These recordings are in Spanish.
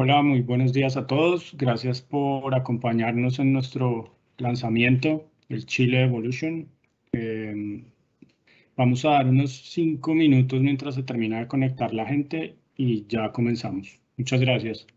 Hola, muy buenos días a todos. Gracias por acompañarnos en nuestro lanzamiento, el Chile Evolution. Eh, Vamos a dar unos 5 minutos mientras se termina de conectar la gente y ya comenzamos. Muchas gracias.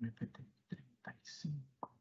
MPT-35.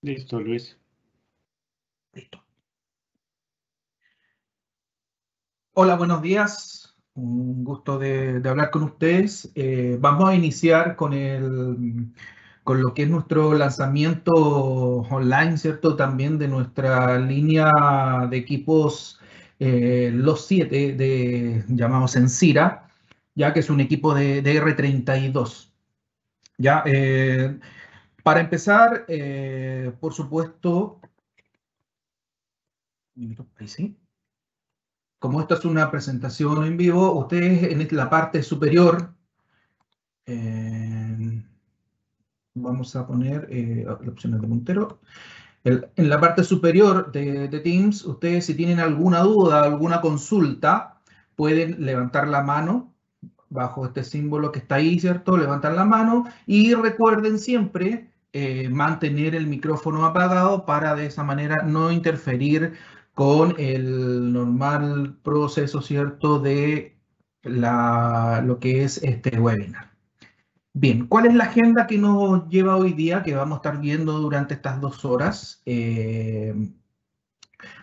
Listo, Luis. Listo. Hola, buenos días. Un gusto de hablar con ustedes. Vamos a iniciar con lo que es nuestro lanzamiento online, ¿cierto? También de nuestra línea de equipos, los 7 llamados Encira, ya que es un equipo de R32. Ya, para empezar, por supuesto, ahí sí. Como esto es una presentación en vivo, ustedes en la parte superior, Vamos a poner las opciones de puntero. En la parte superior de Teams, ustedes si tienen alguna duda, alguna consulta, pueden levantar la mano bajo este símbolo que está ahí, ¿cierto? Levantan la mano y recuerden siempre mantener el micrófono apagado para de esa manera no interferir con el normal proceso, ¿cierto? De lo que es este webinar. Bien, ¿cuál es la agenda que nos lleva hoy día, que vamos a estar viendo durante estas 2 horas?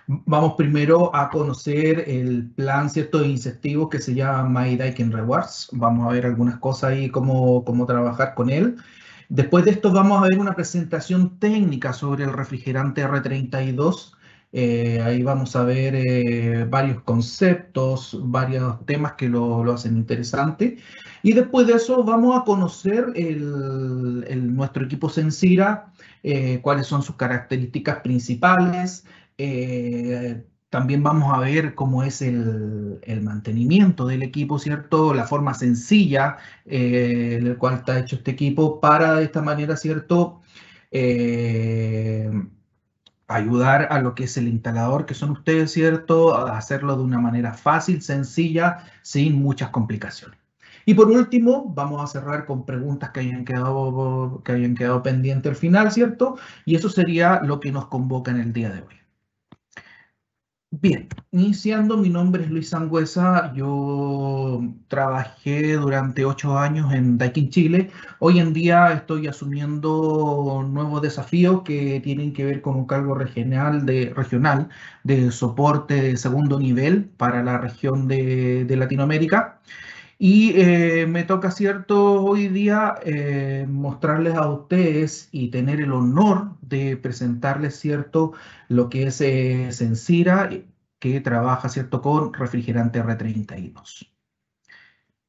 Vamos primero a conocer el plan, ¿cierto?, de incentivos que se llama My Daikin Rewards. Vamos a ver algunas cosas ahí, cómo trabajar con él. Después de esto vamos a ver una presentación técnica sobre el refrigerante R32. Ahí vamos a ver varios conceptos, varios temas que lo hacen interesante. Y después de eso vamos a conocer nuestro equipo Sensira, cuáles son sus características principales. También vamos a ver cómo es el mantenimiento del equipo, ¿cierto? La forma sencilla en la cual está hecho este equipo para de esta manera, ¿cierto? Eh, ayudar a lo que es el instalador, que son ustedes, ¿cierto? A hacerlo de una manera fácil, sencilla, sin muchas complicaciones. Y por último, vamos a cerrar con preguntas que hayan quedado pendientes al final, ¿cierto? Y eso sería lo que nos convoca en el día de hoy. Bien, iniciando, mi nombre es Luis Sangüesa, yo trabajé durante 8 años en Daikin Chile. Hoy en día estoy asumiendo nuevos desafíos que tienen que ver con un cargo regional de soporte de segundo nivel para la región de Latinoamérica. Y me toca, cierto, hoy día mostrarles a ustedes y tener el honor de presentarles, cierto, lo que es Sensira, que trabaja, cierto, con refrigerante R32.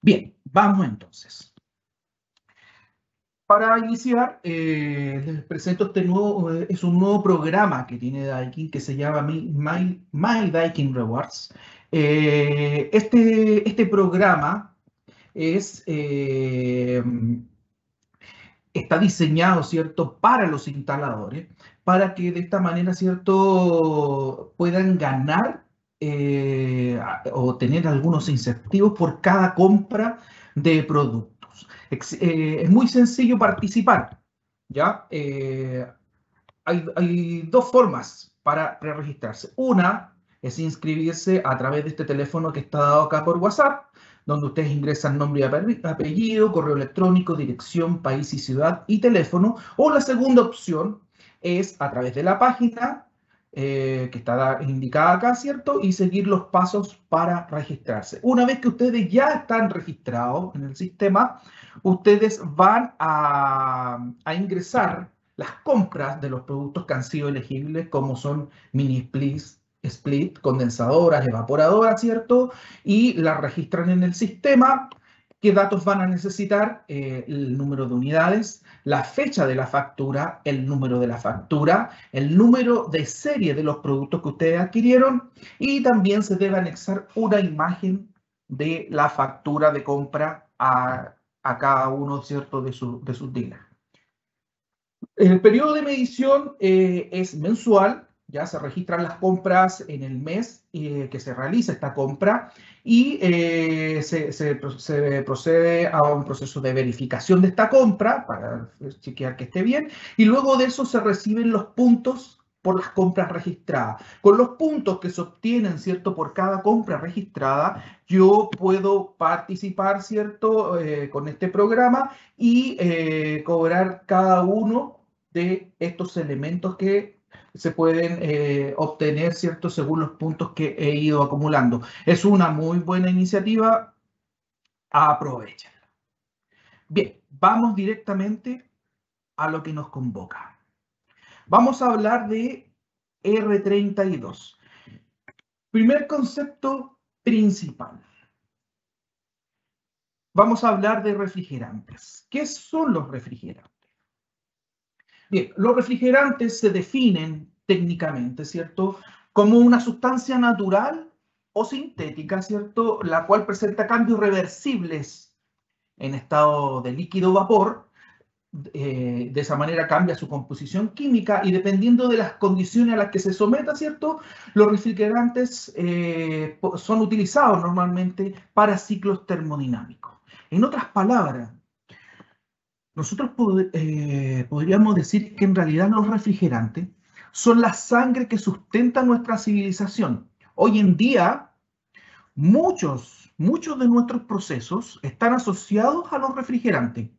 Bien, vamos entonces. Para iniciar, les presento este nuevo, es un nuevo programa que tiene Daikin que se llama My Daikin Rewards. Este programa está diseñado, ¿cierto?, para los instaladores, para que de esta manera, ¿cierto?, puedan ganar o tener algunos incentivos por cada compra de productos. Es muy sencillo participar, ¿ya? Hay 2 formas para preregistrarse. Una es inscribirse a través de este teléfono que está dado acá por WhatsApp, donde ustedes ingresan nombre y apellido, correo electrónico, dirección, país y ciudad y teléfono. O la segunda opción es a través de la página que está indicada acá, ¿cierto? Y seguir los pasos para registrarse. Una vez que ustedes ya están registrados en el sistema, ustedes van a ingresar las compras de los productos que han sido elegibles, como son mini split, condensadoras, evaporadoras, ¿cierto? Y las registran en el sistema. ¿Qué datos van a necesitar? El número de unidades, la fecha de la factura, el número de la factura, el número de serie de los productos que ustedes adquirieron y también se debe anexar una imagen de la factura de compra a cada uno, ¿cierto?, de sus dealers. El periodo de medición es mensual, ya se registran las compras en el mes que se realiza esta compra y se procede a un proceso de verificación de esta compra para chequear que esté bien y luego de eso se reciben los puntos por las compras registradas. Con los puntos que se obtienen, ¿cierto?, por cada compra registrada, yo puedo participar, ¿cierto?, con este programa y cobrar cada uno de estos elementos que se pueden obtener, ¿cierto?, según los puntos que he ido acumulando. Es una muy buena iniciativa, aprovechenla. Bien, vamos directamente a lo que nos convoca. Vamos a hablar de R32. Primer concepto principal. Vamos a hablar de refrigerantes. ¿Qué son los refrigerantes? Bien, los refrigerantes se definen técnicamente, ¿cierto?, como una sustancia natural o sintética, ¿cierto?, la cual presenta cambios reversibles en estado de líquido vapor de esa manera cambia su composición química y dependiendo de las condiciones a las que se someta, ¿cierto? Los refrigerantes son utilizados normalmente para ciclos termodinámicos. En otras palabras, nosotros podríamos decir que en realidad los refrigerantes son la sangre que sustenta nuestra civilización. Hoy en día, muchos de nuestros procesos están asociados a los refrigerantes.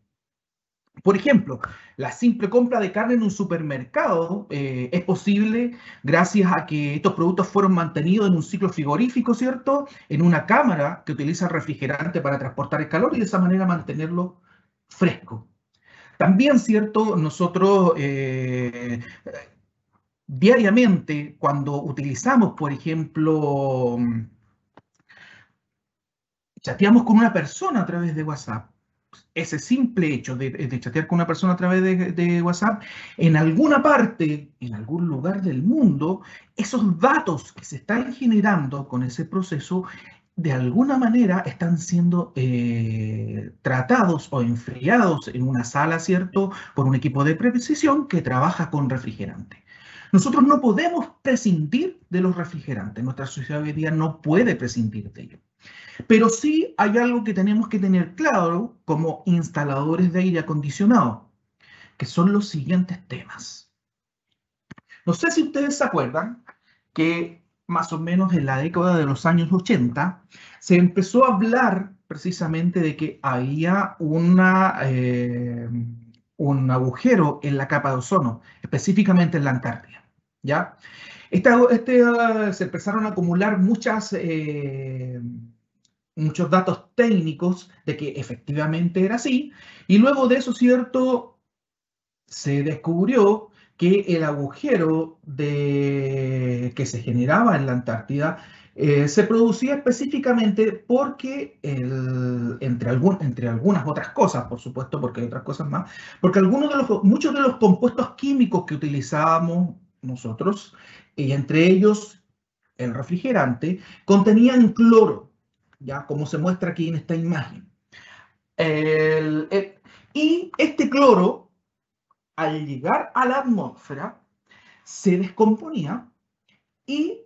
Por ejemplo, la simple compra de carne en un supermercado es posible gracias a que estos productos fueron mantenidos en un ciclo frigorífico, ¿cierto? En una cámara que utiliza refrigerante para transportar el calor y de esa manera mantenerlo fresco. También, ¿cierto? Nosotros diariamente, cuando utilizamos, por ejemplo, chateamos con una persona a través de WhatsApp, ese simple hecho de chatear con una persona a través de WhatsApp, en alguna parte, en algún lugar del mundo, esos datos que se están generando con ese proceso, de alguna manera están siendo tratados o enfriados en una sala, ¿cierto? Por un equipo de precisión que trabaja con refrigerante. Nosotros no podemos prescindir de los refrigerantes. Nuestra sociedad hoy día no puede prescindir de ellos. Pero sí hay algo que tenemos que tener claro como instaladores de aire acondicionado, que son los siguientes temas. No sé si ustedes se acuerdan que más o menos en la década de los años 80 se empezó a hablar precisamente de que había un agujero en la capa de ozono, específicamente en la Antártida. ¿Ya? Se empezaron a acumular muchos datos técnicos de que efectivamente era así, y luego de eso, ¿cierto? Se descubrió que el agujero que se generaba en la Antártida se producía específicamente porque, entre algunas otras cosas, por supuesto, porque hay otras cosas más, porque muchos de los compuestos químicos que utilizábamos nosotros, y entre ellos el refrigerante, contenían cloro, ya como se muestra aquí en esta imagen. Y este cloro, al llegar a la atmósfera, se descomponía y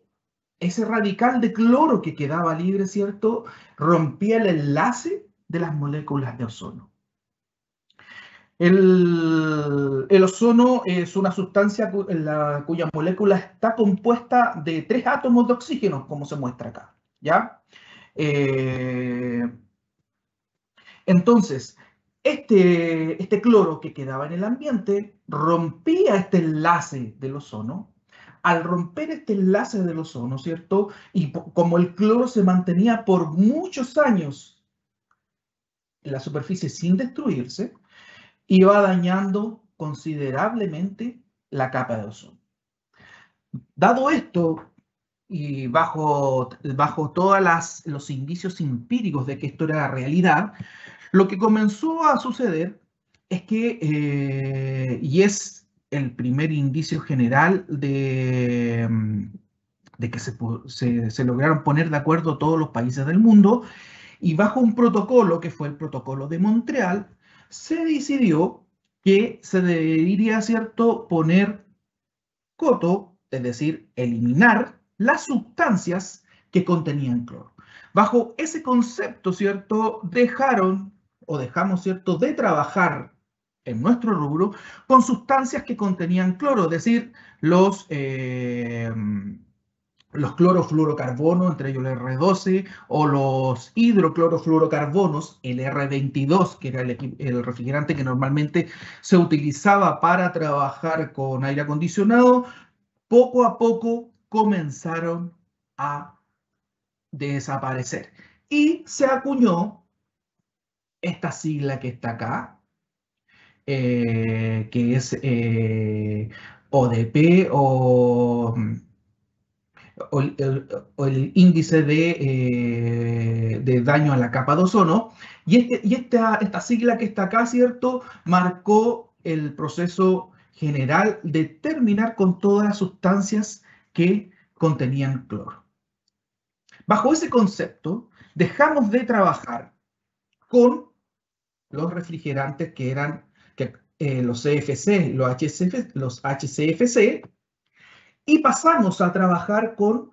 ese radical de cloro que quedaba libre, ¿cierto?, rompía el enlace de las moléculas de ozono. El ozono es una sustancia cuya molécula está compuesta de 3 átomos de oxígeno, como se muestra acá, ¿ya? Entonces, este cloro que quedaba en el ambiente rompía este enlace del ozono. Al romper este enlace del ozono, ¿cierto? Y como el cloro se mantenía por muchos años en la superficie sin destruirse, iba dañando considerablemente la capa de ozono. Dado esto, y bajo todos los indicios empíricos de que esto era realidad, lo que comenzó a suceder es que, y es el primer indicio general de que se lograron poner de acuerdo todos los países del mundo, y bajo un protocolo que fue el protocolo de Montreal, se decidió que se debería, ¿cierto?, poner coto, es decir, eliminar las sustancias que contenían cloro. Bajo ese concepto, ¿cierto?, dejamos, ¿cierto?, de trabajar en nuestro rubro con sustancias que contenían cloro, es decir, los clorofluorocarbonos, entre ellos el R12, o los hidroclorofluorocarbonos, el R22, que era el refrigerante que normalmente se utilizaba para trabajar con aire acondicionado, poco a poco comenzaron a desaparecer. Y se acuñó esta sigla que está acá, que es ODP o el índice de daño a la capa de ozono. Y esta sigla que está acá, ¿cierto?, marcó el proceso general de terminar con todas las sustancias que contenían cloro. Bajo ese concepto, dejamos de trabajar con los refrigerantes que los CFC, los HCFC, y pasamos a trabajar con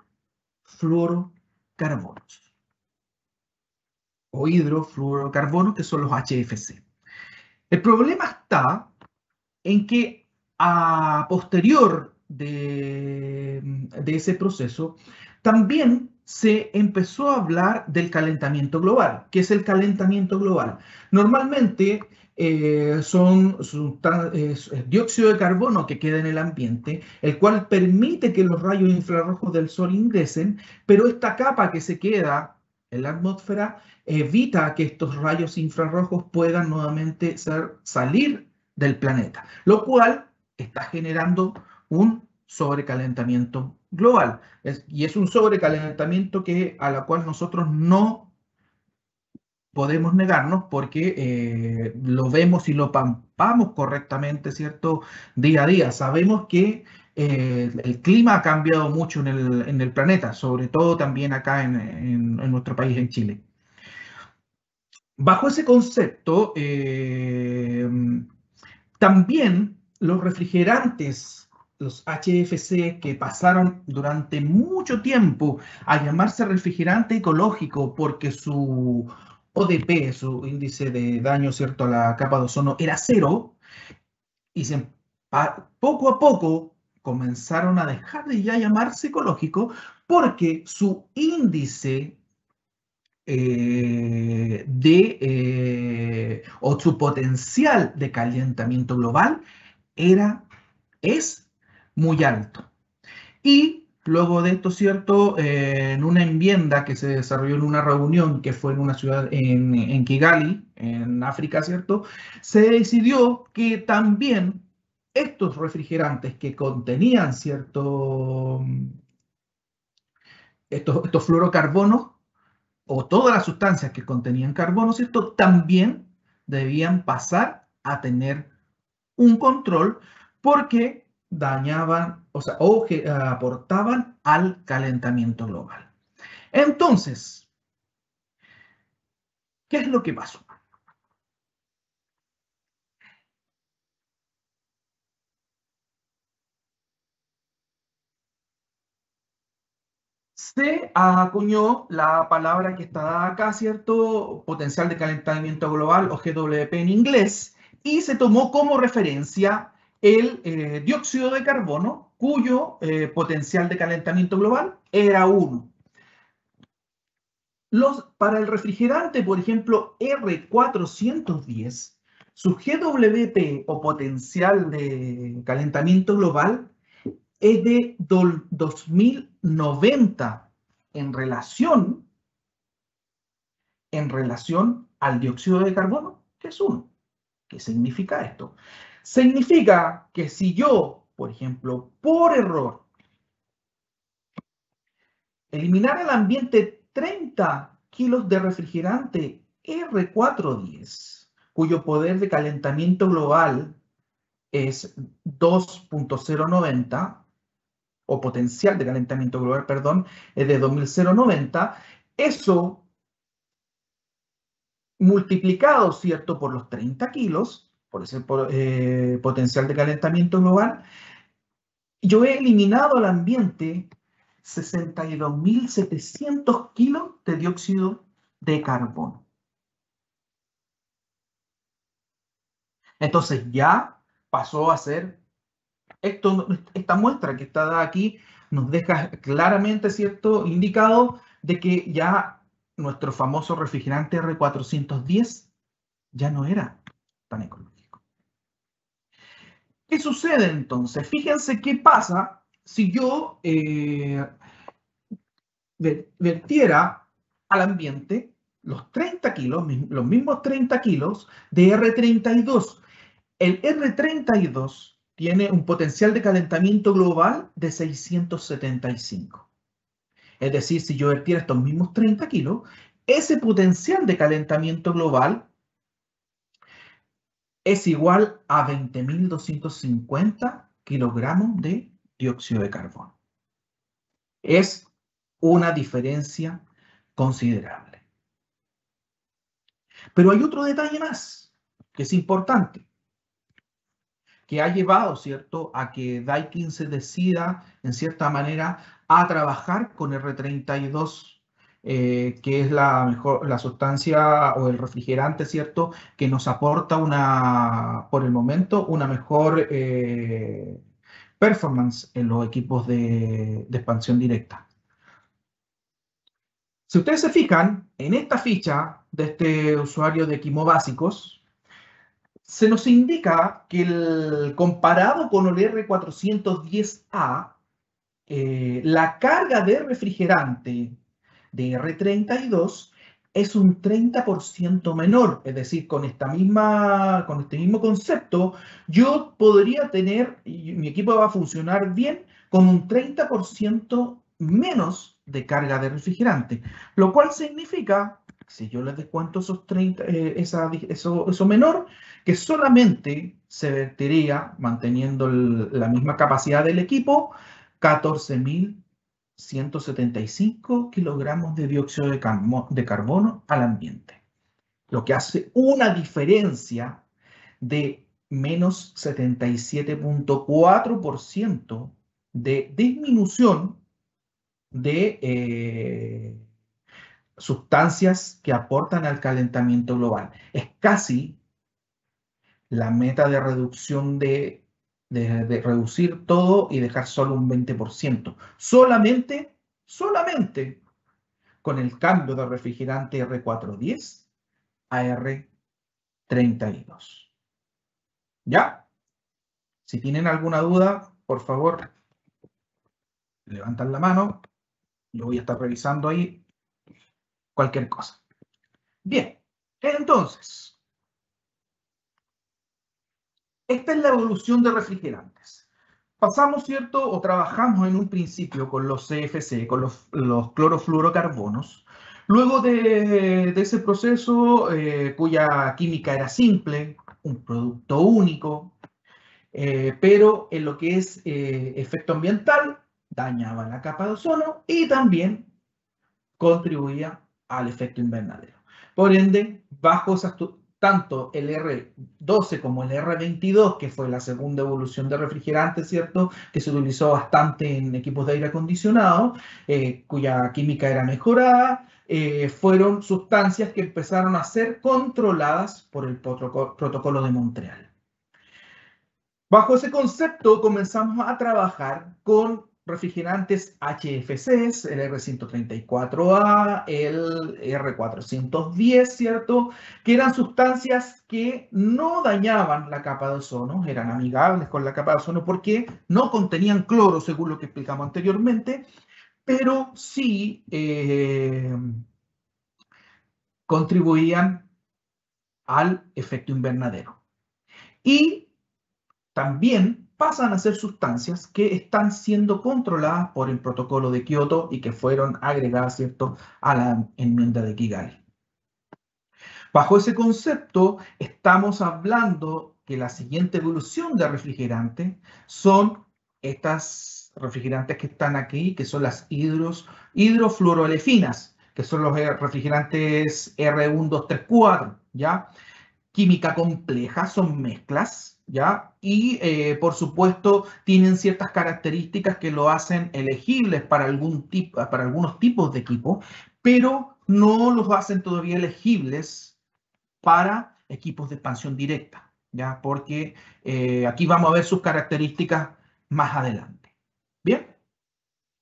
fluorocarbonos o hidrofluorocarbonos, que son los HFC. El problema está en que a posterior de ese proceso, también se empezó a hablar del calentamiento global. ¿Qué es el calentamiento global? Normalmente son dióxido de carbono que queda en el ambiente, el cual permite que los rayos infrarrojos del Sol ingresen, pero esta capa que se queda en la atmósfera evita que estos rayos infrarrojos puedan nuevamente salir del planeta, lo cual está generando un sobrecalentamiento global. Y es un sobrecalentamiento a la cual nosotros no podemos negarnos porque lo vemos y lo palpamos correctamente, ¿cierto? Día a día. Sabemos que el clima ha cambiado mucho en el planeta, sobre todo también acá en nuestro país, en Chile. Bajo ese concepto, también los refrigerantes, los HFC, que pasaron durante mucho tiempo a llamarse refrigerante ecológico porque su ODP, su índice de daño, ¿cierto?, a la capa de ozono era cero, y poco a poco comenzaron a dejar de ya llamarse ecológico porque su índice o su potencial de calentamiento global es muy alto. Y luego de esto, ¿cierto? En una enmienda que se desarrolló en una reunión que fue en una ciudad en Kigali, en África, ¿cierto? Se decidió que también estos refrigerantes que contenían, ¿cierto? Estos fluorocarbonos o todas las sustancias que contenían carbono, ¿cierto? También debían pasar a tener un control porque dañaban, o sea, aportaban al calentamiento global. Entonces, ¿qué es lo que pasó? Se acuñó la palabra que está acá, ¿cierto? Potencial de calentamiento global, o GWP en inglés, y se tomó como referencia el dióxido de carbono, cuyo potencial de calentamiento global era 1. Para el refrigerante, por ejemplo, R410, su GWP o potencial de calentamiento global es de 2090 en relación al dióxido de carbono, que es 1. ¿Qué significa esto? Significa que si yo, por ejemplo, por error, eliminar al ambiente 30 kilos de refrigerante R410, cuyo poder de calentamiento global es 2.090, o potencial de calentamiento global, perdón, es de 2090, eso multiplicado, ¿cierto?, por los 30 kilos, por ese potencial de calentamiento global, yo he eliminado al ambiente 62.700 kilos de dióxido de carbono. Entonces ya pasó a ser, esta muestra que está aquí nos deja claramente, ¿cierto?, indicado de que ya nuestro famoso refrigerante R410 ya no era tan ecológico. ¿Qué sucede entonces? Fíjense qué pasa si yo vertiera al ambiente los 30 kilos, los mismos 30 kilos de R32. El R32 tiene un potencial de calentamiento global de 675. Es decir, si yo vertiera estos mismos 30 kilos, ese potencial de calentamiento global es igual a 20.250 kilogramos de dióxido de carbono. Es una diferencia considerable. Pero hay otro detalle más que es importante. que ha llevado, ¿cierto?, a que Daikin se decida, en cierta manera, a trabajar con R32, que es la sustancia o el refrigerante, ¿cierto?, que nos aporta por el momento, una mejor performance en los equipos de expansión directa. Si ustedes se fijan, en esta ficha de este usuario de Quimo Básicos, se nos indica que comparado con el R410A, la carga de refrigerante de R32 es un 30% menor. Es decir, con este mismo concepto, yo podría tener, y mi equipo va a funcionar bien con un 30% menos de carga de refrigerante, lo cual significa, si yo les descuento esos 30, eso menor, que solamente se vertería, manteniendo la misma capacidad del equipo, 14.175 kilogramos de dióxido de carbono al ambiente, lo que hace una diferencia de menos 77.4% de disminución de sustancias que aportan al calentamiento global. Es casi la meta de reducción de reducir todo y dejar solo un 20%. Solamente con el cambio de refrigerante R410 a R32. ¿Ya? Si tienen alguna duda, por favor, levantan la mano. Yo voy a estar revisando ahí cualquier cosa. Bien, entonces, esta es la evolución de refrigerantes. Pasamos, ¿cierto? O trabajamos en un principio con los CFC, con los clorofluorocarbonos. Luego de ese proceso, cuya química era simple, un producto único, pero en lo que es efecto ambiental, dañaba la capa de ozono y también contribuía al efecto invernadero. Por ende, bajo tanto el R12 como el R22, que fue la segunda evolución de refrigerante, ¿cierto?, que se utilizó bastante en equipos de aire acondicionado, cuya química era mejorada, fueron sustancias que empezaron a ser controladas por el protocolo de Montreal. Bajo ese concepto comenzamos a trabajar con refrigerantes HFCs, el R134A, el R410, ¿cierto? Que eran sustancias que no dañaban la capa de ozono, eran amigables con la capa de ozono porque no contenían cloro, según lo que explicamos anteriormente, pero sí contribuían al efecto invernadero. Y también pasan a ser sustancias que están siendo controladas por el protocolo de Kioto y que fueron agregadas, ¿cierto?, a la enmienda de Kigali. Bajo ese concepto, estamos hablando que la siguiente evolución de refrigerante son estas refrigerantes que están aquí, que son las hidrofluorolefinas, que son los refrigerantes R1, 2, 3, 4, ¿ya? Química compleja, son mezclas, ¿ya? Y, por supuesto, tienen ciertas características que lo hacen elegibles para algunos tipos de equipo, pero no los hacen todavía elegibles para equipos de expansión directa, ¿ya? Porque aquí vamos a ver sus características más adelante. ¿Bien?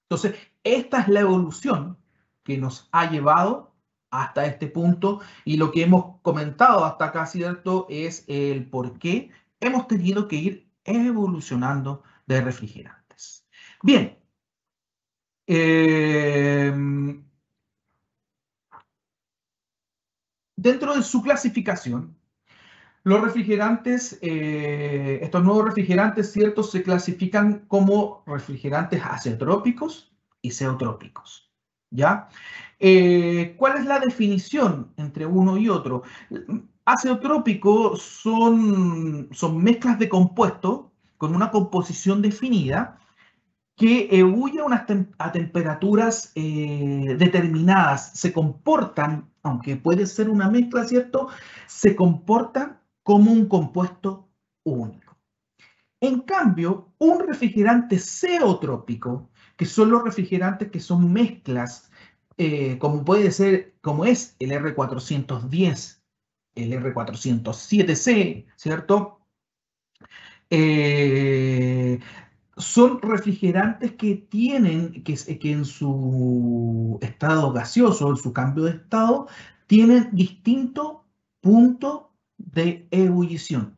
Entonces, esta es la evolución que nos ha llevado hasta este punto y lo que hemos comentado hasta acá, ¿cierto?, es el por qué hemos tenido que ir evolucionando de refrigerantes. Bien. Dentro de su clasificación, los refrigerantes, estos nuevos refrigerantes, ¿cierto?, se clasifican como refrigerantes azeotrópicos y zeotrópicos, ¿ya? ¿Cuál es la definición entre uno y otro? Azeotrópicos son mezclas de compuestos con una composición definida que ebullen a temperaturas determinadas, se comportan, aunque puede ser una mezcla, ¿cierto?, se comportan como un compuesto único. En cambio, un refrigerante ceotrópico, que son los refrigerantes que son mezclas, como puede ser, como es el R410, el R407C, ¿cierto? Eh, Son refrigerantes que tienen, que en su estado gaseoso, en su cambio de estado, tienen distinto punto de ebullición.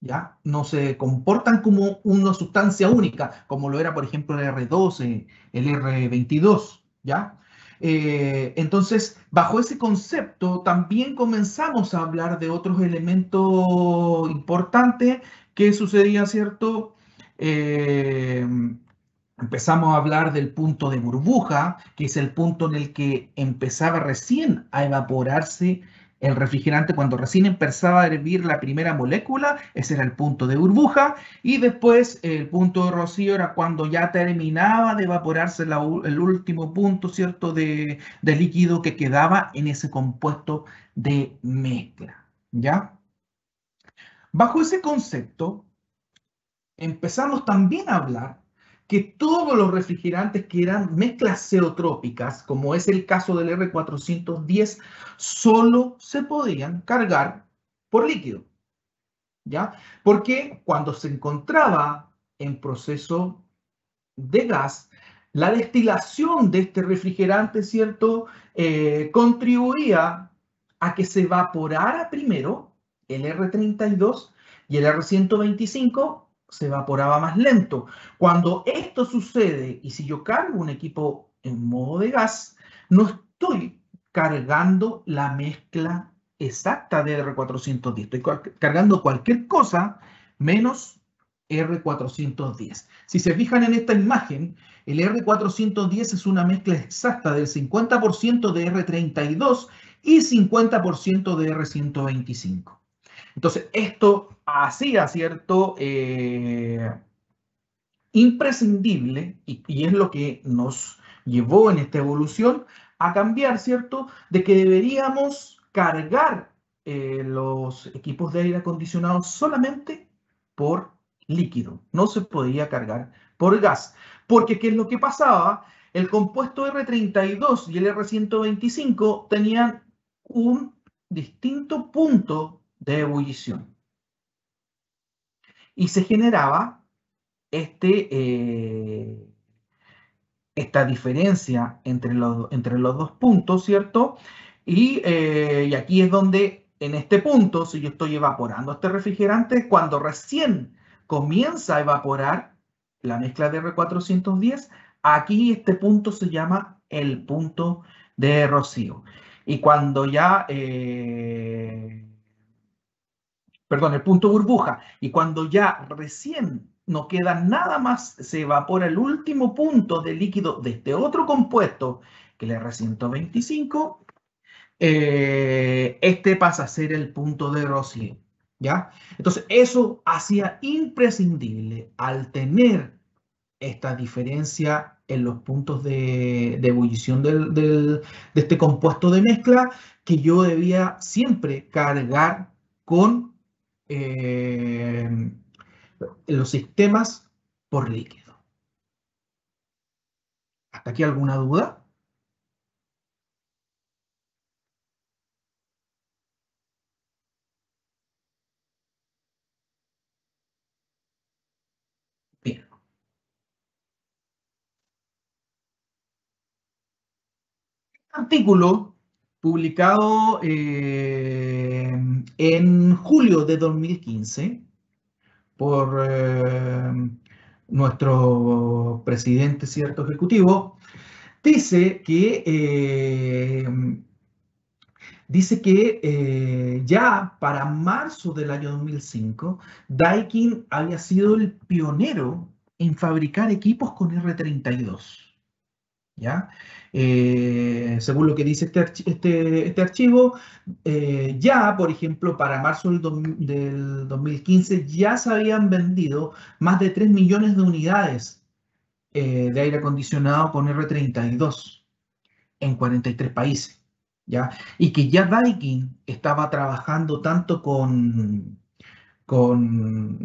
¿Ya? No se comportan como una sustancia única, como lo era, por ejemplo, el R12, el R22, ¿ya? Entonces, bajo ese concepto, también comenzamos a hablar de otros elementos importantes que sucedía, ¿cierto? Eh, Empezamos a hablar del punto de burbuja, que es el punto en el que empezaba recién a evaporarse el refrigerante. Cuando recién empezaba a hervir la primera molécula, ese era el punto de burbuja. Y después el punto de rocío era cuando ya terminaba de evaporarse el último punto, ¿cierto?, de líquido que quedaba en ese compuesto de mezcla. ¿Ya? Bajo ese concepto, empezamos también a hablar que todos los refrigerantes que eran mezclas ceotrópicas, como es el caso del R410, solo se podían cargar por líquido, ¿ya? Porque cuando se encontraba en proceso de gas, la destilación de este refrigerante, ¿cierto?, contribuía a que se evaporara primero el R32 y el R125 se evaporaba más lento. Cuando esto sucede y si yo cargo un equipo en modo de gas, no estoy cargando la mezcla exacta de R410. Estoy cargando cualquier cosa menos R410. Si se fijan en esta imagen, el R410 es una mezcla exacta del 50% de R32 y 50% de R125. Entonces, esto hacía, ¿cierto?, imprescindible, y es lo que nos llevó en esta evolución a cambiar, ¿cierto?, de que deberíamos cargar los equipos de aire acondicionado solamente por líquido, no se podía cargar por gas, porque ¿qué es lo que pasaba? El compuesto R32 y el R125 tenían un distinto punto de ebullición y se generaba este, esta diferencia entre los dos puntos, ¿cierto? Y aquí es donde, en este punto, si yo estoy evaporando este refrigerante, cuando recién comienza a evaporar la mezcla de R410, aquí este punto se llama el punto de rocío. Y cuando ya, perdón, el punto burbuja, y cuando ya recién no queda nada más, se evapora el último punto de líquido de este otro compuesto, que el R125, este pasa a ser el punto de rocío, ¿ya? Entonces, eso hacía imprescindible al tener esta diferencia en los puntos de ebullición de este compuesto de mezcla, que yo debía siempre cargar con eh, los sistemas por líquido. ¿Hasta aquí alguna duda? Bien. Artículo publicado en julio de 2015 por nuestro presidente, cierto, ejecutivo, dice que ya para marzo del año 2005, Daikin había sido el pionero en fabricar equipos con R32. ¿Ya? Según lo que dice este archivo, ya, por ejemplo, para marzo del 2015 ya se habían vendido más de 3 millones de unidades de aire acondicionado con R32 en 43 países. ¿Ya? Y que ya Daikin estaba trabajando tanto gobiernos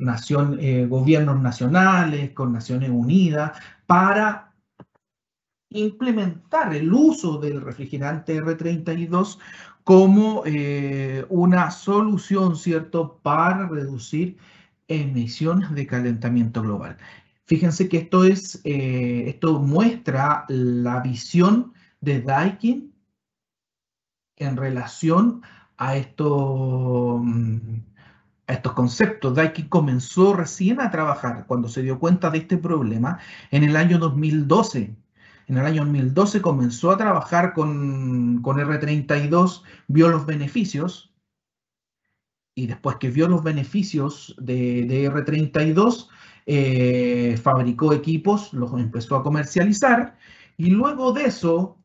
nacionales, con Naciones Unidas, para implementar el uso del refrigerante R32 como una solución, ¿cierto?, para reducir emisiones de calentamiento global. Fíjense que esto muestra la visión de Daikin en relación a estos conceptos. Daikin comenzó recién a trabajar cuando se dio cuenta de este problema en el año 2012. En el año 2012 comenzó a trabajar con R32, vio los beneficios y después que vio los beneficios de R32, fabricó equipos, los empezó a comercializar y luego de eso,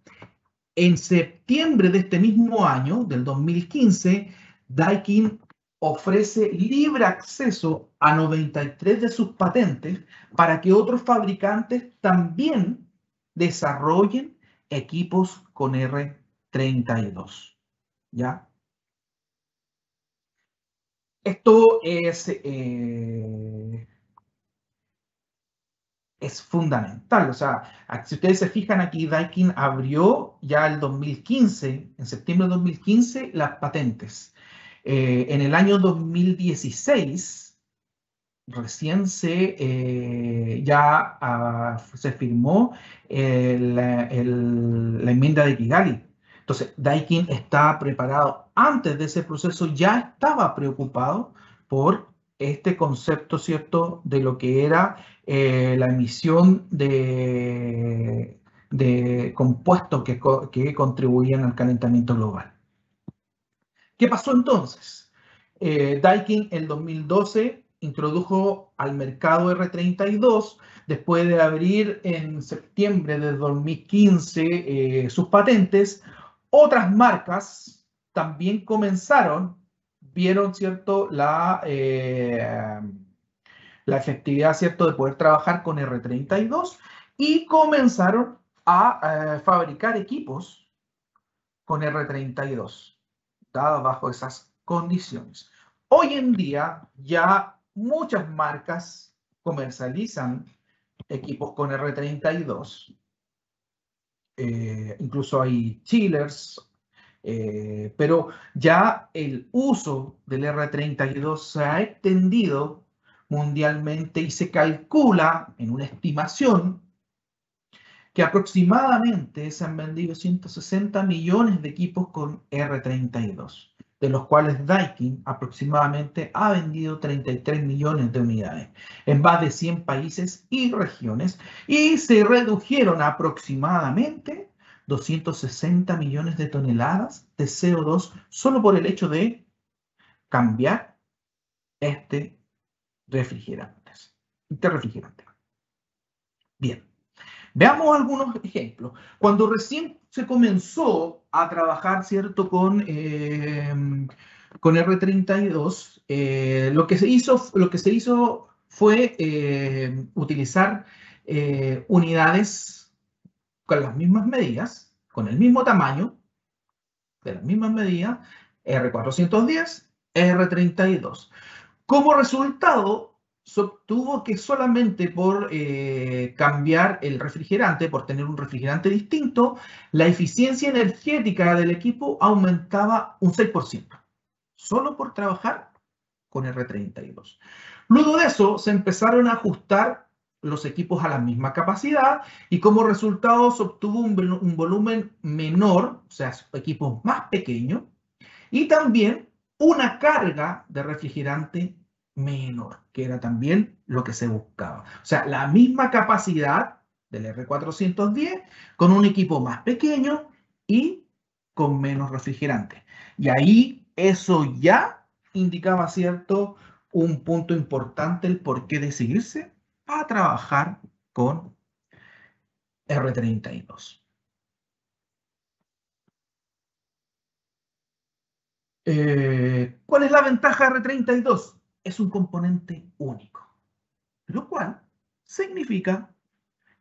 en septiembre de este mismo año, del 2015, Daikin ofrece libre acceso a 93 de sus patentes para que otros fabricantes también desarrollen equipos con R32. ¿Ya? Esto es fundamental. O sea, si ustedes se fijan aquí, Daikin abrió ya el 2015, en septiembre de 2015, las patentes. En el año 2016, recién se firmó la enmienda de Kigali. Entonces, Daikin estaba preparado antes de ese proceso, ya estaba preocupado por este concepto, ¿cierto?, de lo que era la emisión de compuestos que contribuían al calentamiento global. ¿Qué pasó entonces? Daikin en 2012 introdujo al mercado R32 después de abrir en septiembre de 2015 sus patentes. Otras marcas también vieron, ¿cierto?, la efectividad, ¿cierto?, de poder trabajar con R32 y comenzaron a fabricar equipos con R32, dadas bajo esas condiciones. Hoy en día ya muchas marcas comercializan equipos con R32, incluso hay chillers, pero ya el uso del R32 se ha extendido mundialmente y se calcula en una estimación que aproximadamente se han vendido 160 millones de equipos con R32, de los cuales Daikin aproximadamente ha vendido 33 millones de unidades en más de 100 países y regiones, y se redujeron aproximadamente 260 millones de toneladas de CO2 solo por el hecho de cambiar este refrigerante. Bien. Veamos algunos ejemplos. Cuando recién se comenzó a trabajar, ¿cierto?, con R32, lo que se hizo fue utilizar unidades con las mismas medidas, con el mismo tamaño, de las mismas medidas, R410, R32. Como resultado, se obtuvo que solamente por cambiar el refrigerante, por tener un refrigerante distinto, la eficiencia energética del equipo aumentaba un 6%, solo por trabajar con R32. Luego de eso, se empezaron a ajustar los equipos a la misma capacidad y como resultado se obtuvo un volumen menor, o sea, equipos más pequeños, y también una carga de refrigerante menor, que era también lo que se buscaba. O sea, la misma capacidad del R410 con un equipo más pequeño y con menos refrigerante. Y ahí eso ya indicaba, ¿cierto?, un punto importante, el porqué decidirse a trabajar con R32. ¿Cuál es la ventaja de R32? Es un componente único, lo cual significa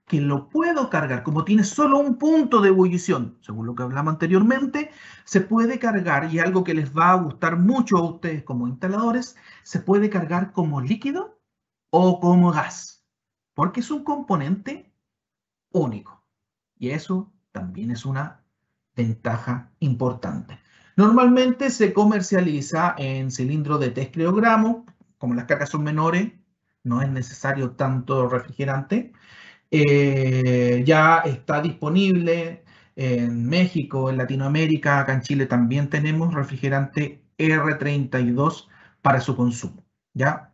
que lo puedo cargar, como tiene solo un punto de ebullición, según lo que hablamos anteriormente, se puede cargar, y algo que les va a gustar mucho a ustedes como instaladores, se puede cargar como líquido o como gas, porque es un componente único. Y eso también es una ventaja importante. Normalmente se comercializa en cilindros de 3 kilogramos, como las cargas son menores, no es necesario tanto refrigerante. Ya está disponible en México, en Latinoamérica, acá en Chile también tenemos refrigerante R32 para su consumo. ¿Ya?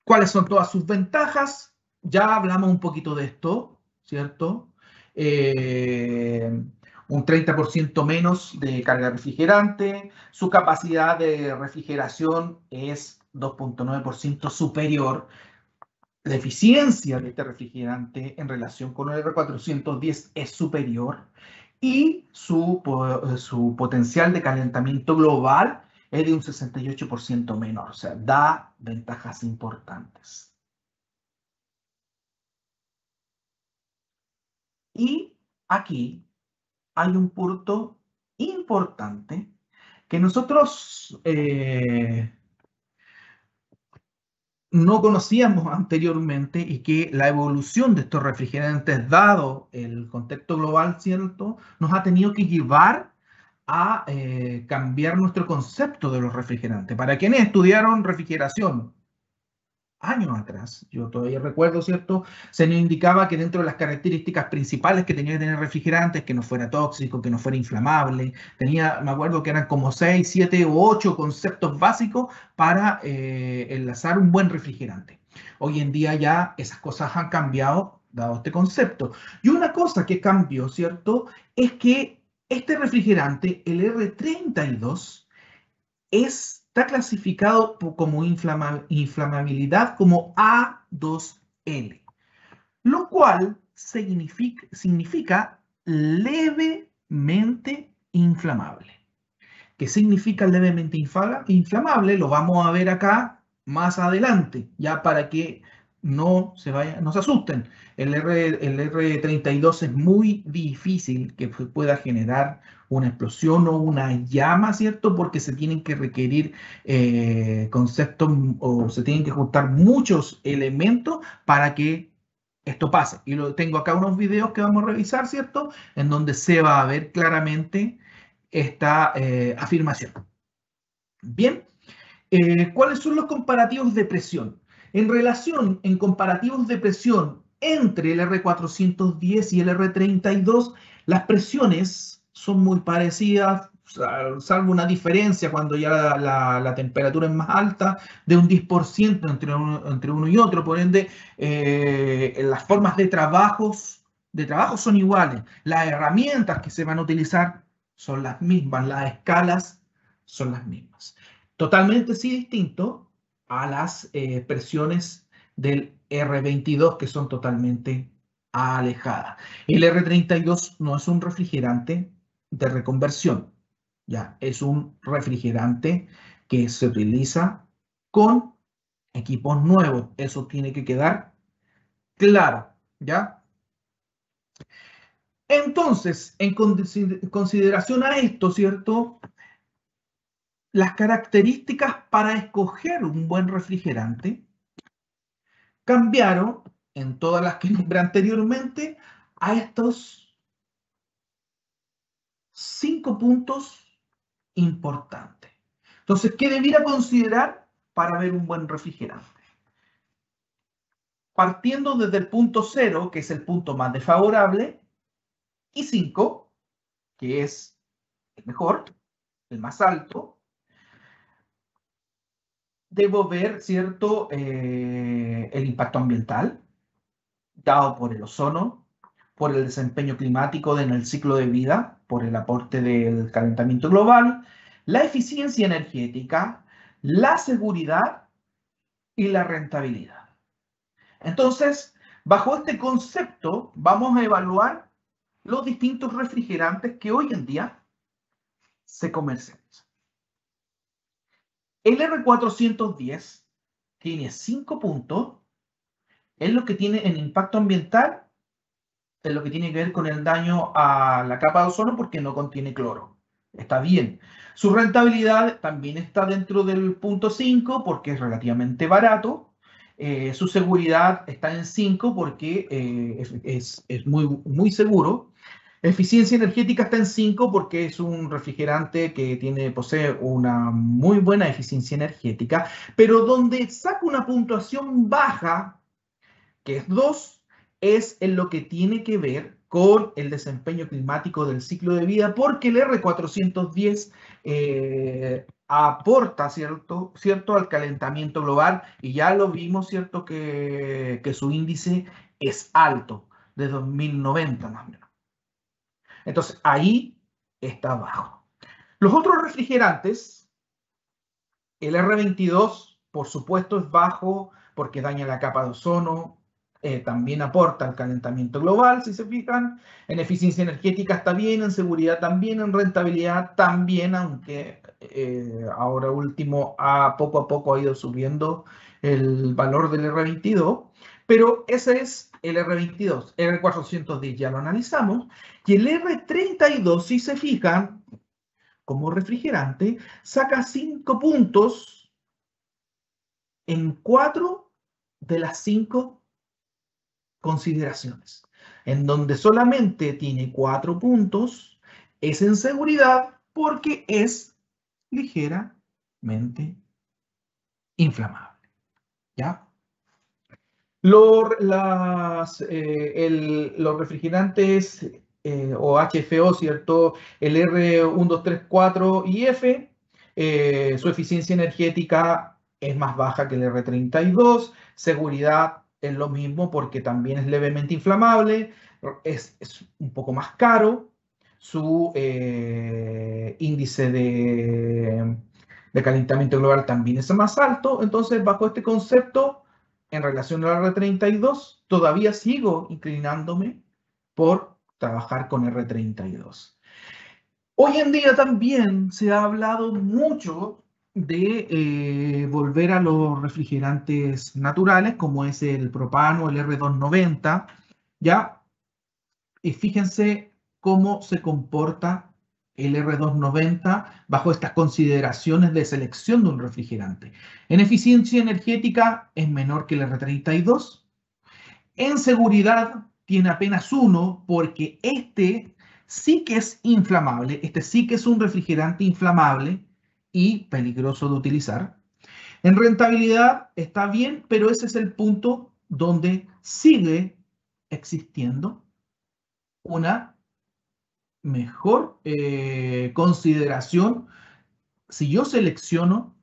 ¿Cuáles son todas sus ventajas? Ya hablamos un poquito de esto, ¿cierto? Eh, un 30% menos de carga refrigerante. Su capacidad de refrigeración es 2,9% superior. La eficiencia de este refrigerante en relación con el R410 es superior y su potencial de calentamiento global es de un 68% menor, o sea, da ventajas importantes. Y aquí hay un punto importante que nosotros no conocíamos anteriormente y que la evolución de estos refrigerantes, dado el contexto global, ¿cierto?, nos ha tenido que llevar a cambiar nuestro concepto de los refrigerantes. Para quienes estudiaron refrigeración años atrás, yo todavía recuerdo, ¿cierto? Se nos indicaba que dentro de las características principales que tenía que tener refrigerantes, que no fuera tóxico, que no fuera inflamable, me acuerdo que eran como 6, 7 u 8 conceptos básicos para enlazar un buen refrigerante. Hoy en día ya esas cosas han cambiado dado este concepto. Y una cosa que cambió, ¿cierto? Es que este refrigerante, el R32, está clasificado como inflamabilidad como A2L, lo cual significa levemente inflamable. ¿Qué significa levemente inflamable? Lo vamos a ver acá más adelante, ya para que no se asusten. El R32 es muy difícil que pueda generar una explosión o una llama, ¿cierto? Porque se tienen que requerir conceptos o se tienen que juntar muchos elementos para que esto pase. Y tengo acá unos videos que vamos a revisar, ¿cierto? En donde se va a ver claramente esta afirmación. Bien, ¿cuáles son los comparativos de presión? En comparativos de presión entre el R410 y el R32, las presiones son muy parecidas, salvo una diferencia cuando ya la temperatura es más alta, de un 10% entre uno y otro. Por ende, las formas de trabajo son iguales. Las herramientas que se van a utilizar son las mismas, las escalas son las mismas. Totalmente sí distinto a las presiones del R22, que son totalmente alejadas. El R32 no es un refrigerante de reconversión, ya es un refrigerante que se utiliza con equipos nuevos. Eso tiene que quedar claro, ¿ya? Entonces, en consideración a esto, ¿cierto? Las características para escoger un buen refrigerante cambiaron en todas las que nombré anteriormente a estos 5 puntos importantes. Entonces, ¿qué debiera considerar para ver un buen refrigerante? Partiendo desde el punto 0, que es el punto más desfavorable, y 5, que es el mejor, el más alto, debo ver, ¿cierto?, el impacto ambiental dado por el ozono, por el desempeño climático en el ciclo de vida, por el aporte del calentamiento global, la eficiencia energética, la seguridad y la rentabilidad. Entonces, bajo este concepto, vamos a evaluar los distintos refrigerantes que hoy en día se comercializan. El R410 tiene 5 puntos es lo que tiene en impacto ambiental, es lo que tiene que ver con el daño a la capa de ozono porque no contiene cloro. Está bien. Su rentabilidad también está dentro del punto 5 porque es relativamente barato. Su seguridad está en 5 porque es muy seguro. Eficiencia energética está en 5 porque es un refrigerante que posee una muy buena eficiencia energética, pero donde saca una puntuación baja, que es 2, es en lo que tiene que ver con el desempeño climático del ciclo de vida, porque el R410 aporta, ¿cierto? Al calentamiento global, y ya lo vimos, ¿cierto? Que su índice es alto, de 2090 más o menos. Entonces, ahí está bajo. Los otros refrigerantes, el R22, por supuesto, es bajo porque daña la capa de ozono, también aporta al calentamiento global, si se fijan. En eficiencia energética está bien, en seguridad también, en rentabilidad también, aunque ahora último, poco a poco ha ido subiendo el valor del R22. Pero ese es el R22. El R410 ya lo analizamos. Y el R32, si se fijan, como refrigerante, saca 5 puntos en 4 de las 5 consideraciones. En donde solamente tiene 4 puntos, es en seguridad porque es ligeramente inflamable. ¿Ya? Los refrigerantes o HFO, ¿cierto? El R1234 y F, su eficiencia energética es más baja que el R32, seguridad es lo mismo porque también es levemente inflamable, es un poco más caro, su índice de calentamiento global también es más alto, entonces bajo este concepto, en relación al R32, todavía sigo inclinándome por trabajar con R32. Hoy en día también se ha hablado mucho de volver a los refrigerantes naturales, como es el propano, el R290, ¿ya? Y fíjense cómo se comporta el R290 bajo estas consideraciones de selección de un refrigerante. En eficiencia energética es menor que el R32. En seguridad tiene apenas 1 porque este sí que es inflamable, este sí que es un refrigerante inflamable y peligroso de utilizar. En rentabilidad está bien, pero ese es el punto donde sigue existiendo una mejor consideración si yo selecciono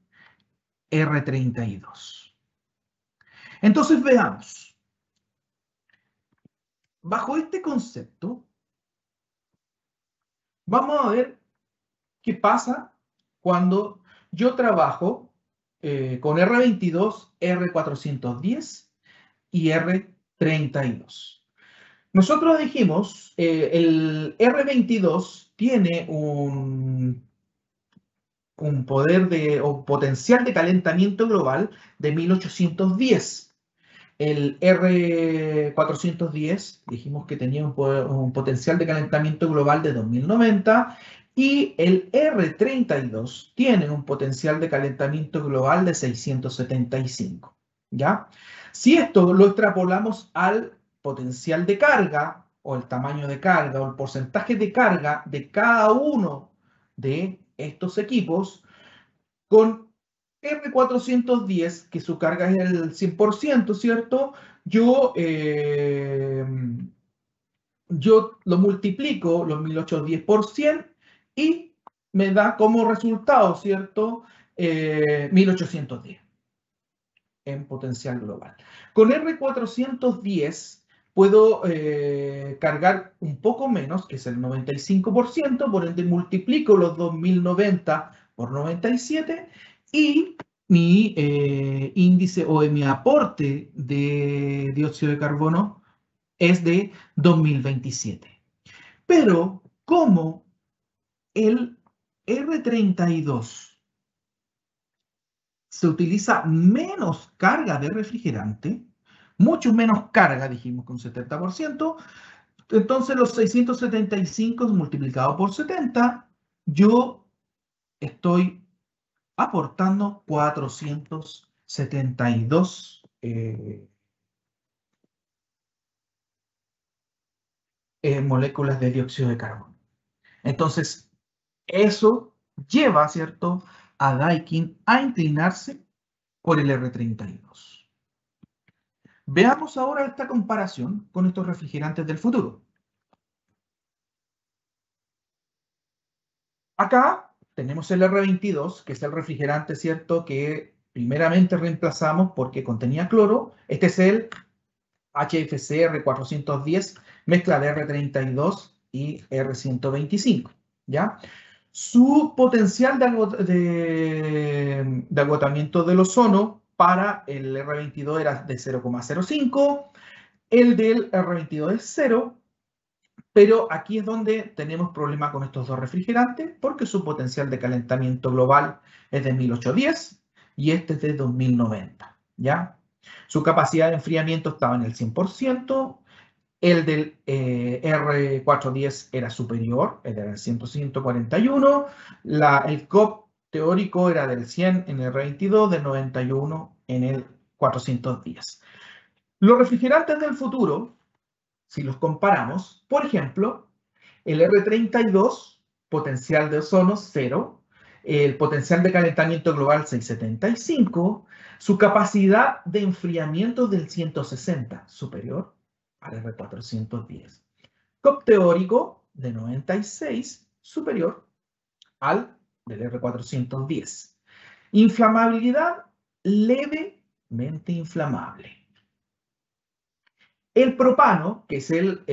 R32. Entonces veamos. Bajo este concepto, vamos a ver qué pasa cuando yo trabajo con R22, R410 y R32. Nosotros dijimos, el R22 tiene un poder o potencial de calentamiento global de 1810. El R410 dijimos que tenía un potencial de calentamiento global de 2090 y el R32 tiene un potencial de calentamiento global de 675. ¿Ya? Si esto lo extrapolamos al potencial de carga o el tamaño de carga o el porcentaje de carga de cada uno de estos equipos, con R410, que su carga es el 100%, ¿cierto? Yo lo multiplico los 1810 por 100 y me da como resultado, ¿cierto? 1810 en potencial global. Con R410 puedo cargar un poco menos, que es el 95%, por ende multiplico los 2090 por 97 y mi índice o mi aporte de dióxido de carbono es de 2027. Pero como el R32 se utiliza menos carga de refrigerante, mucho menos carga, dijimos con 70%. Entonces los 675 multiplicado por 70, yo estoy aportando 472 moléculas de dióxido de carbono. Entonces, eso lleva, ¿cierto?, a Daikin a inclinarse por el R32. Veamos ahora esta comparación con estos refrigerantes del futuro. Acá tenemos el R22, que es el refrigerante, ¿cierto?, que primeramente reemplazamos porque contenía cloro. Este es el HFC R410, mezcla de R32 y R125, ¿ya? Su potencial de agotamiento del ozono para el R22 era de 0,05, el del R22 es 0, pero aquí es donde tenemos problema con estos dos refrigerantes porque su potencial de calentamiento global es de 1810 y este es de 2090, ¿ya? Su capacidad de enfriamiento estaba en el 100%, el del R410 era superior, era el 141, el COP teórico era del 100 en el R22, del 91 en el 410. Los refrigerantes del futuro, si los comparamos, por ejemplo, el R32, potencial de ozono 0, el potencial de calentamiento global 675, su capacidad de enfriamiento del 160, superior al R410. COP teórico de 96, superior al del R410. Inflamabilidad levemente inflamable. El propano, que es el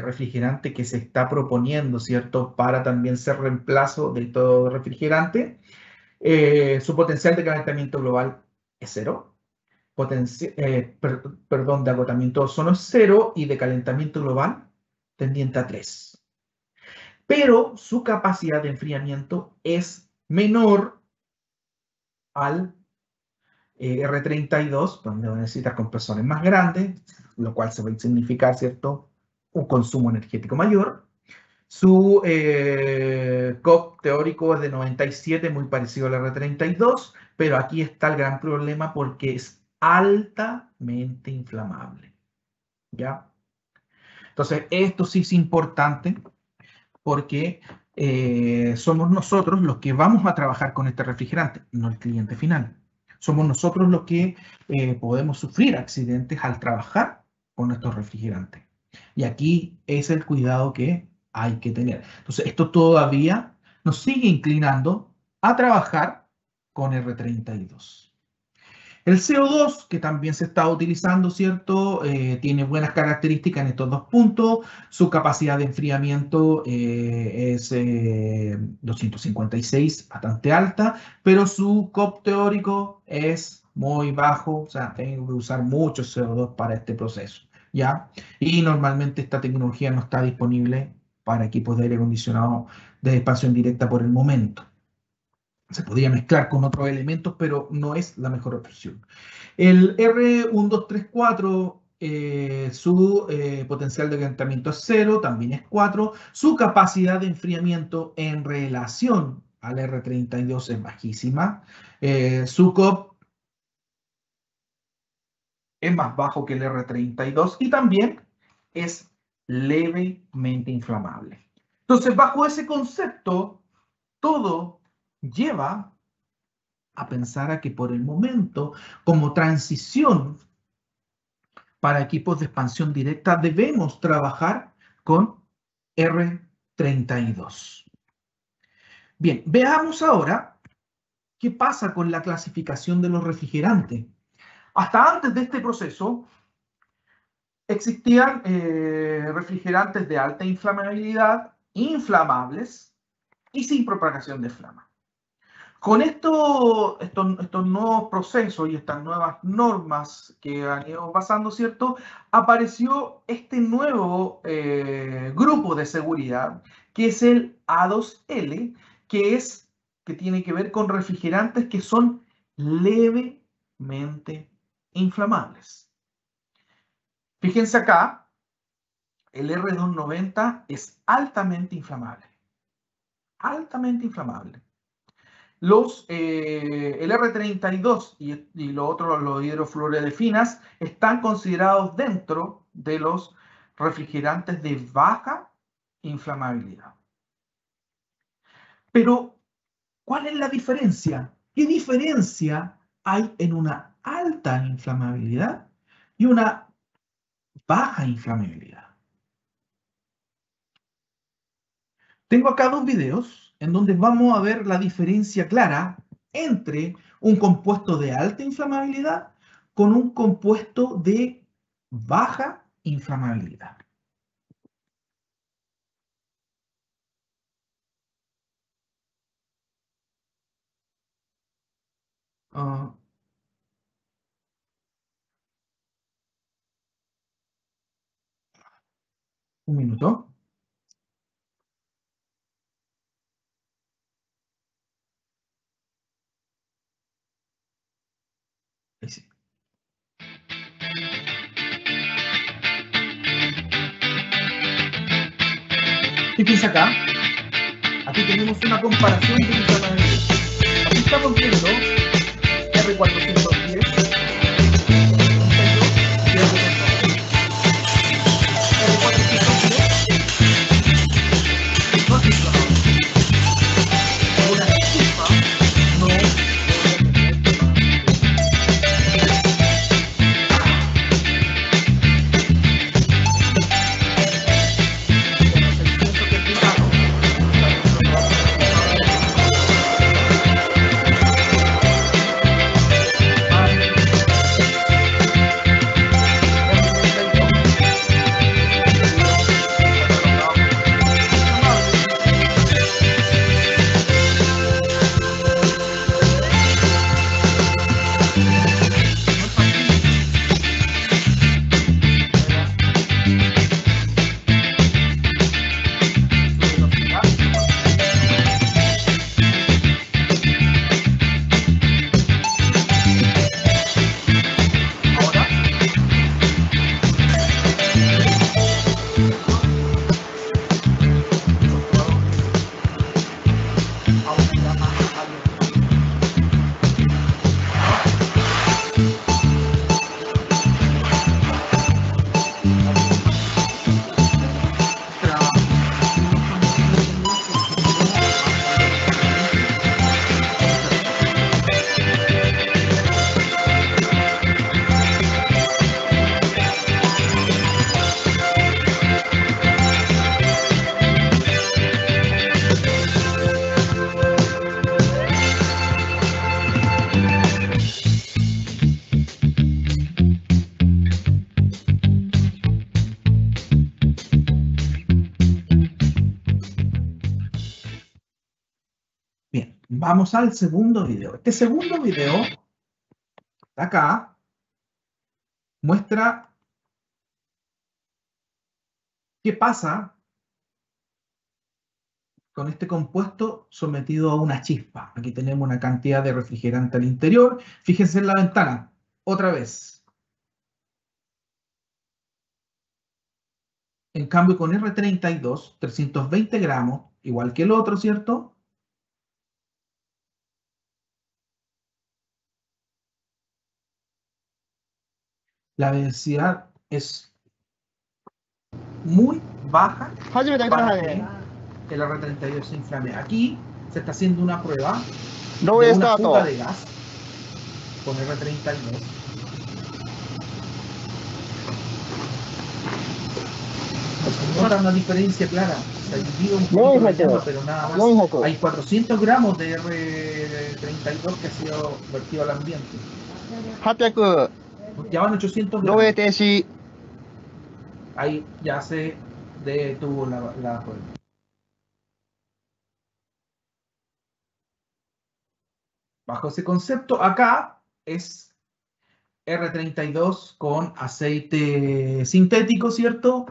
refrigerante que se está proponiendo, ¿cierto?, para también ser reemplazo de todo refrigerante, su potencial de calentamiento global es 0. Perdón, de agotamiento de ozono es 0 y de calentamiento global tendiente a 3. Pero su capacidad de enfriamiento es menor al R32, donde necesitas compresores más grandes, lo cual se va a significar, ¿cierto?, un consumo energético mayor. Su COP teórico es de 97, muy parecido al R32, pero aquí está el gran problema porque es altamente inflamable, ¿ya? Entonces, esto sí es importante porque somos nosotros los que vamos a trabajar con este refrigerante, no el cliente final. Somos nosotros los que podemos sufrir accidentes al trabajar con estos refrigerantes. Y aquí es el cuidado que hay que tener. Entonces, esto todavía nos sigue inclinando a trabajar con R32. El CO2, que también se está utilizando, ¿cierto? Tiene buenas características en estos dos puntos. Su capacidad de enfriamiento es 256, bastante alta, pero su COP teórico es muy bajo, o sea, tengo que usar mucho CO2 para este proceso, ¿ya? Y normalmente esta tecnología no está disponible para equipos de aire acondicionado de expansión directa por el momento. Se podría mezclar con otros elementos, pero no es la mejor opción. El R1234, su potencial de calentamiento es 0, también es 4. Su capacidad de enfriamiento en relación al R32 es bajísima. Su COP es más bajo que el R32 y también es levemente inflamable. Entonces, bajo ese concepto, todo lleva a pensar a que por el momento, como transición para equipos de expansión directa, debemos trabajar con R32. Bien, veamos ahora qué pasa con la clasificación de los refrigerantes. Hasta antes de este proceso, existían refrigerantes de alta inflamabilidad, inflamables y sin propagación de flama. Con estos nuevos procesos y estas nuevas normas que han ido pasando, ¿cierto? Apareció este nuevo grupo de seguridad, que es el A2L, que tiene que ver con refrigerantes que son levemente inflamables. Fíjense acá, el R290 es altamente inflamable. Altamente inflamable. El R32 y los otros, los hidrofluoridefinas, están considerados dentro de los refrigerantes de baja inflamabilidad. Pero, ¿cuál es la diferencia? ¿Qué diferencia hay en una alta inflamabilidad y una baja inflamabilidad? Tengo acá dos videos en donde vamos a ver la diferencia clara entre un compuesto de alta inflamabilidad con un compuesto de baja inflamabilidad. Un minuto. Ahí sí. Fíjense acá. Aquí tenemos una comparación de inflamabilidad. Aquí estamos viendo R410, Vamos al segundo video. Este segundo video, de acá, muestra qué pasa con este compuesto sometido a una chispa. Aquí tenemos una cantidad de refrigerante al interior. Fíjense en la ventana, otra vez. En cambio, con R32, 320 gramos, igual que el otro, ¿cierto? La densidad es muy baja para que el R32 se inflame. Aquí se está haciendo una prueba de una fuga de gas con R32. Se nota una diferencia clara. Se ha dividido un poquito, pero nada más. Hay 400 gramos de R32 que ha sido vertido al ambiente. Ya van 800 gramos. Ahí ya se detuvo la prueba. Bajo ese concepto, acá es R32 con aceite sintético, ¿cierto?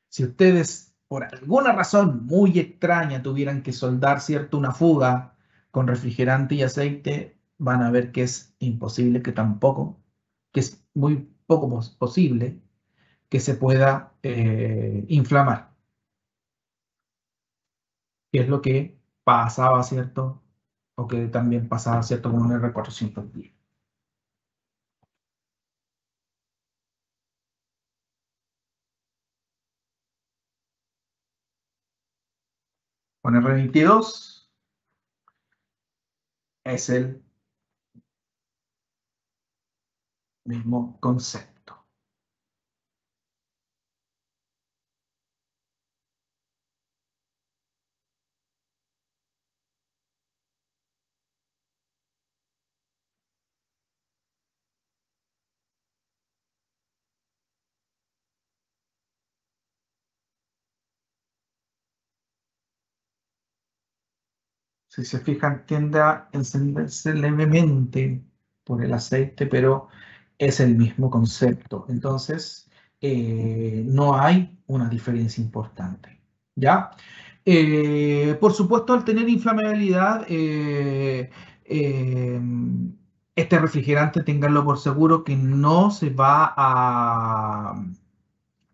Si ustedes, por alguna razón muy extraña, tuvieran que soldar, ¿cierto?, una fuga con refrigerante y aceite, van a ver que es imposible, que tampoco, que es muy poco posible que se pueda inflamar. Que es lo que pasaba, ¿cierto? O que también pasaba, ¿cierto? Con un R410. Con R22 es el mismo concepto. Si se fijan, tiende a encenderse levemente por el aceite, pero es el mismo concepto. Entonces, no hay una diferencia importante. ¿Ya? Por supuesto, al tener inflamabilidad, eh, este refrigerante, ténganlo por seguro que no se va a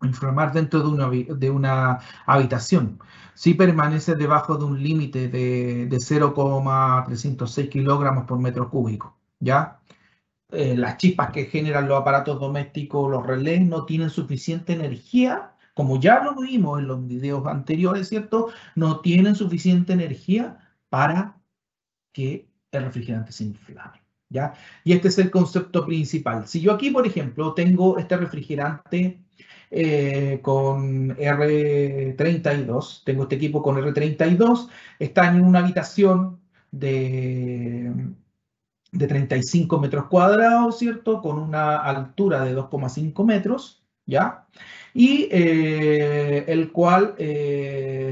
inflamar dentro de una habitación. Si permanece debajo de un límite de 0,306 kilogramos por metro cúbico, ¿ya? Las chispas que generan los aparatos domésticos, los relés, no tienen suficiente energía, como ya lo vimos en los videos anteriores, ¿cierto? No tienen suficiente energía para que el refrigerante se inflame, ¿ya? Y este es el concepto principal. Si yo aquí, por ejemplo, tengo este refrigerante con R32, tengo este equipo con R32, está en una habitación de 35 metros cuadrados, ¿cierto? Con una altura de 2,5 metros, ¿ya? Y el cual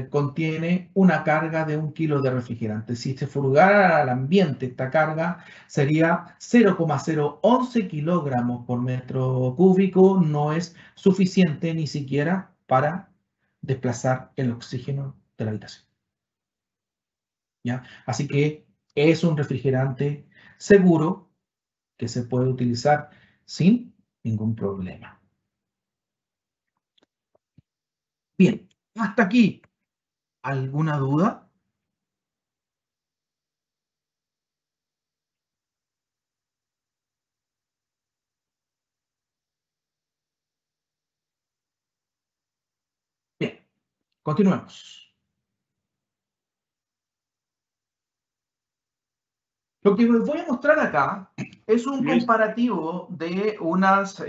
contiene una carga de 1 kilo de refrigerante. Si se furgara al ambiente esta carga, sería 0,011 kilogramos por metro cúbico. No es suficiente ni siquiera para desplazar el oxígeno de la habitación, ¿ya? Así que es un refrigerante seguro que se puede utilizar sin ningún problema. Bien, hasta aquí. ¿Alguna duda? Bien, continuemos. Lo que les voy a mostrar acá es un Luis, comparativo de unos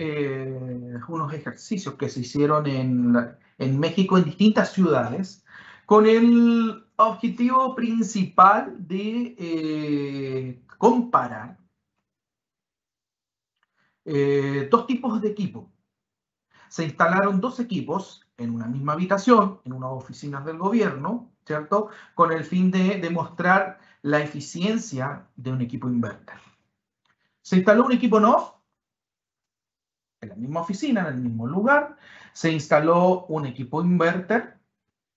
ejercicios que se hicieron en México, en distintas ciudades, con el objetivo principal de comparar dos tipos de equipo. Se instalaron dos equipos en una misma habitación, en unas oficinas del gobierno, ¿cierto? Con el fin de demostrar la eficiencia de un equipo inverter. Se instaló un equipo NOF en la misma oficina, en el mismo lugar. Se instaló un equipo inverter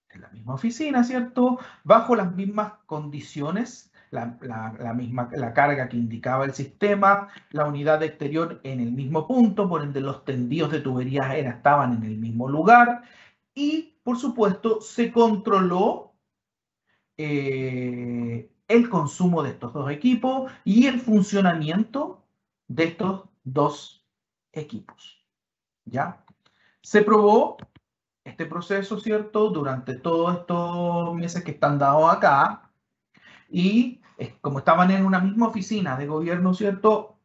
en la misma oficina, ¿cierto? Bajo las mismas condiciones, la carga que indicaba el sistema, la unidad de exterior en el mismo punto, por ende los tendidos de tuberías estaban en el mismo lugar y, por supuesto, se controló el consumo de estos dos equipos y el funcionamiento de estos dos equipos, ¿ya? Se probó este proceso, ¿cierto? Durante todos estos meses que están dados acá y como estaban en una misma oficina de gobierno, ¿cierto?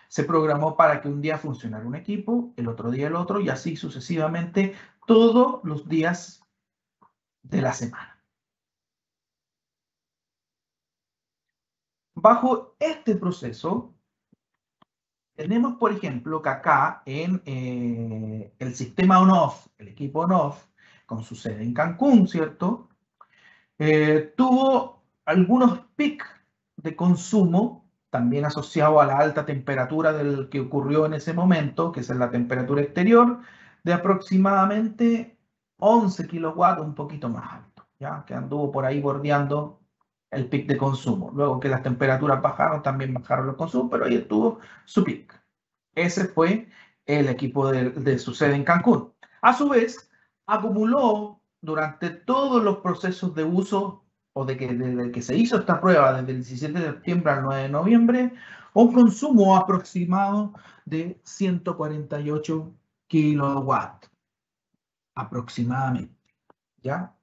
Se programó para que un día funcionara un equipo, el otro día el otro y así sucesivamente todos los días de la semana. Bajo este proceso, tenemos, por ejemplo, que acá en el sistema on-off, el equipo on-off, con su sede en Cancún, ¿cierto? Tuvo algunos picos de consumo, también asociado a la alta temperatura del que ocurrió en ese momento, que es la temperatura exterior, de aproximadamente 11 kilowatts, un poquito más alto, ¿ya? Que anduvo por ahí bordeando el pic de consumo. Luego que las temperaturas bajaron, también bajaron los consumos, pero ahí estuvo su pic. Ese fue el equipo de su sede en Cancún. A su vez, acumuló durante todos los procesos de uso o desde que se hizo esta prueba, desde el 17 de septiembre al 9 de noviembre, un consumo aproximado de 148 kilowatts, aproximadamente, ¿ya?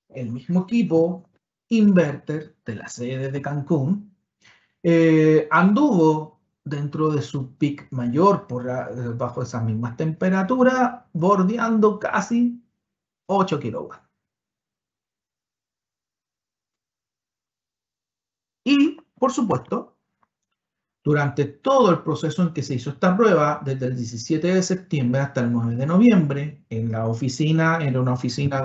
El mismo equipo inverter de la sede de Cancún anduvo dentro de su peak mayor bajo esas mismas temperaturas, bordeando casi 8 kilowatts. Y, por supuesto, durante todo el proceso en que se hizo esta prueba, desde el 17 de septiembre hasta el 9 de noviembre, en la oficina, era una oficina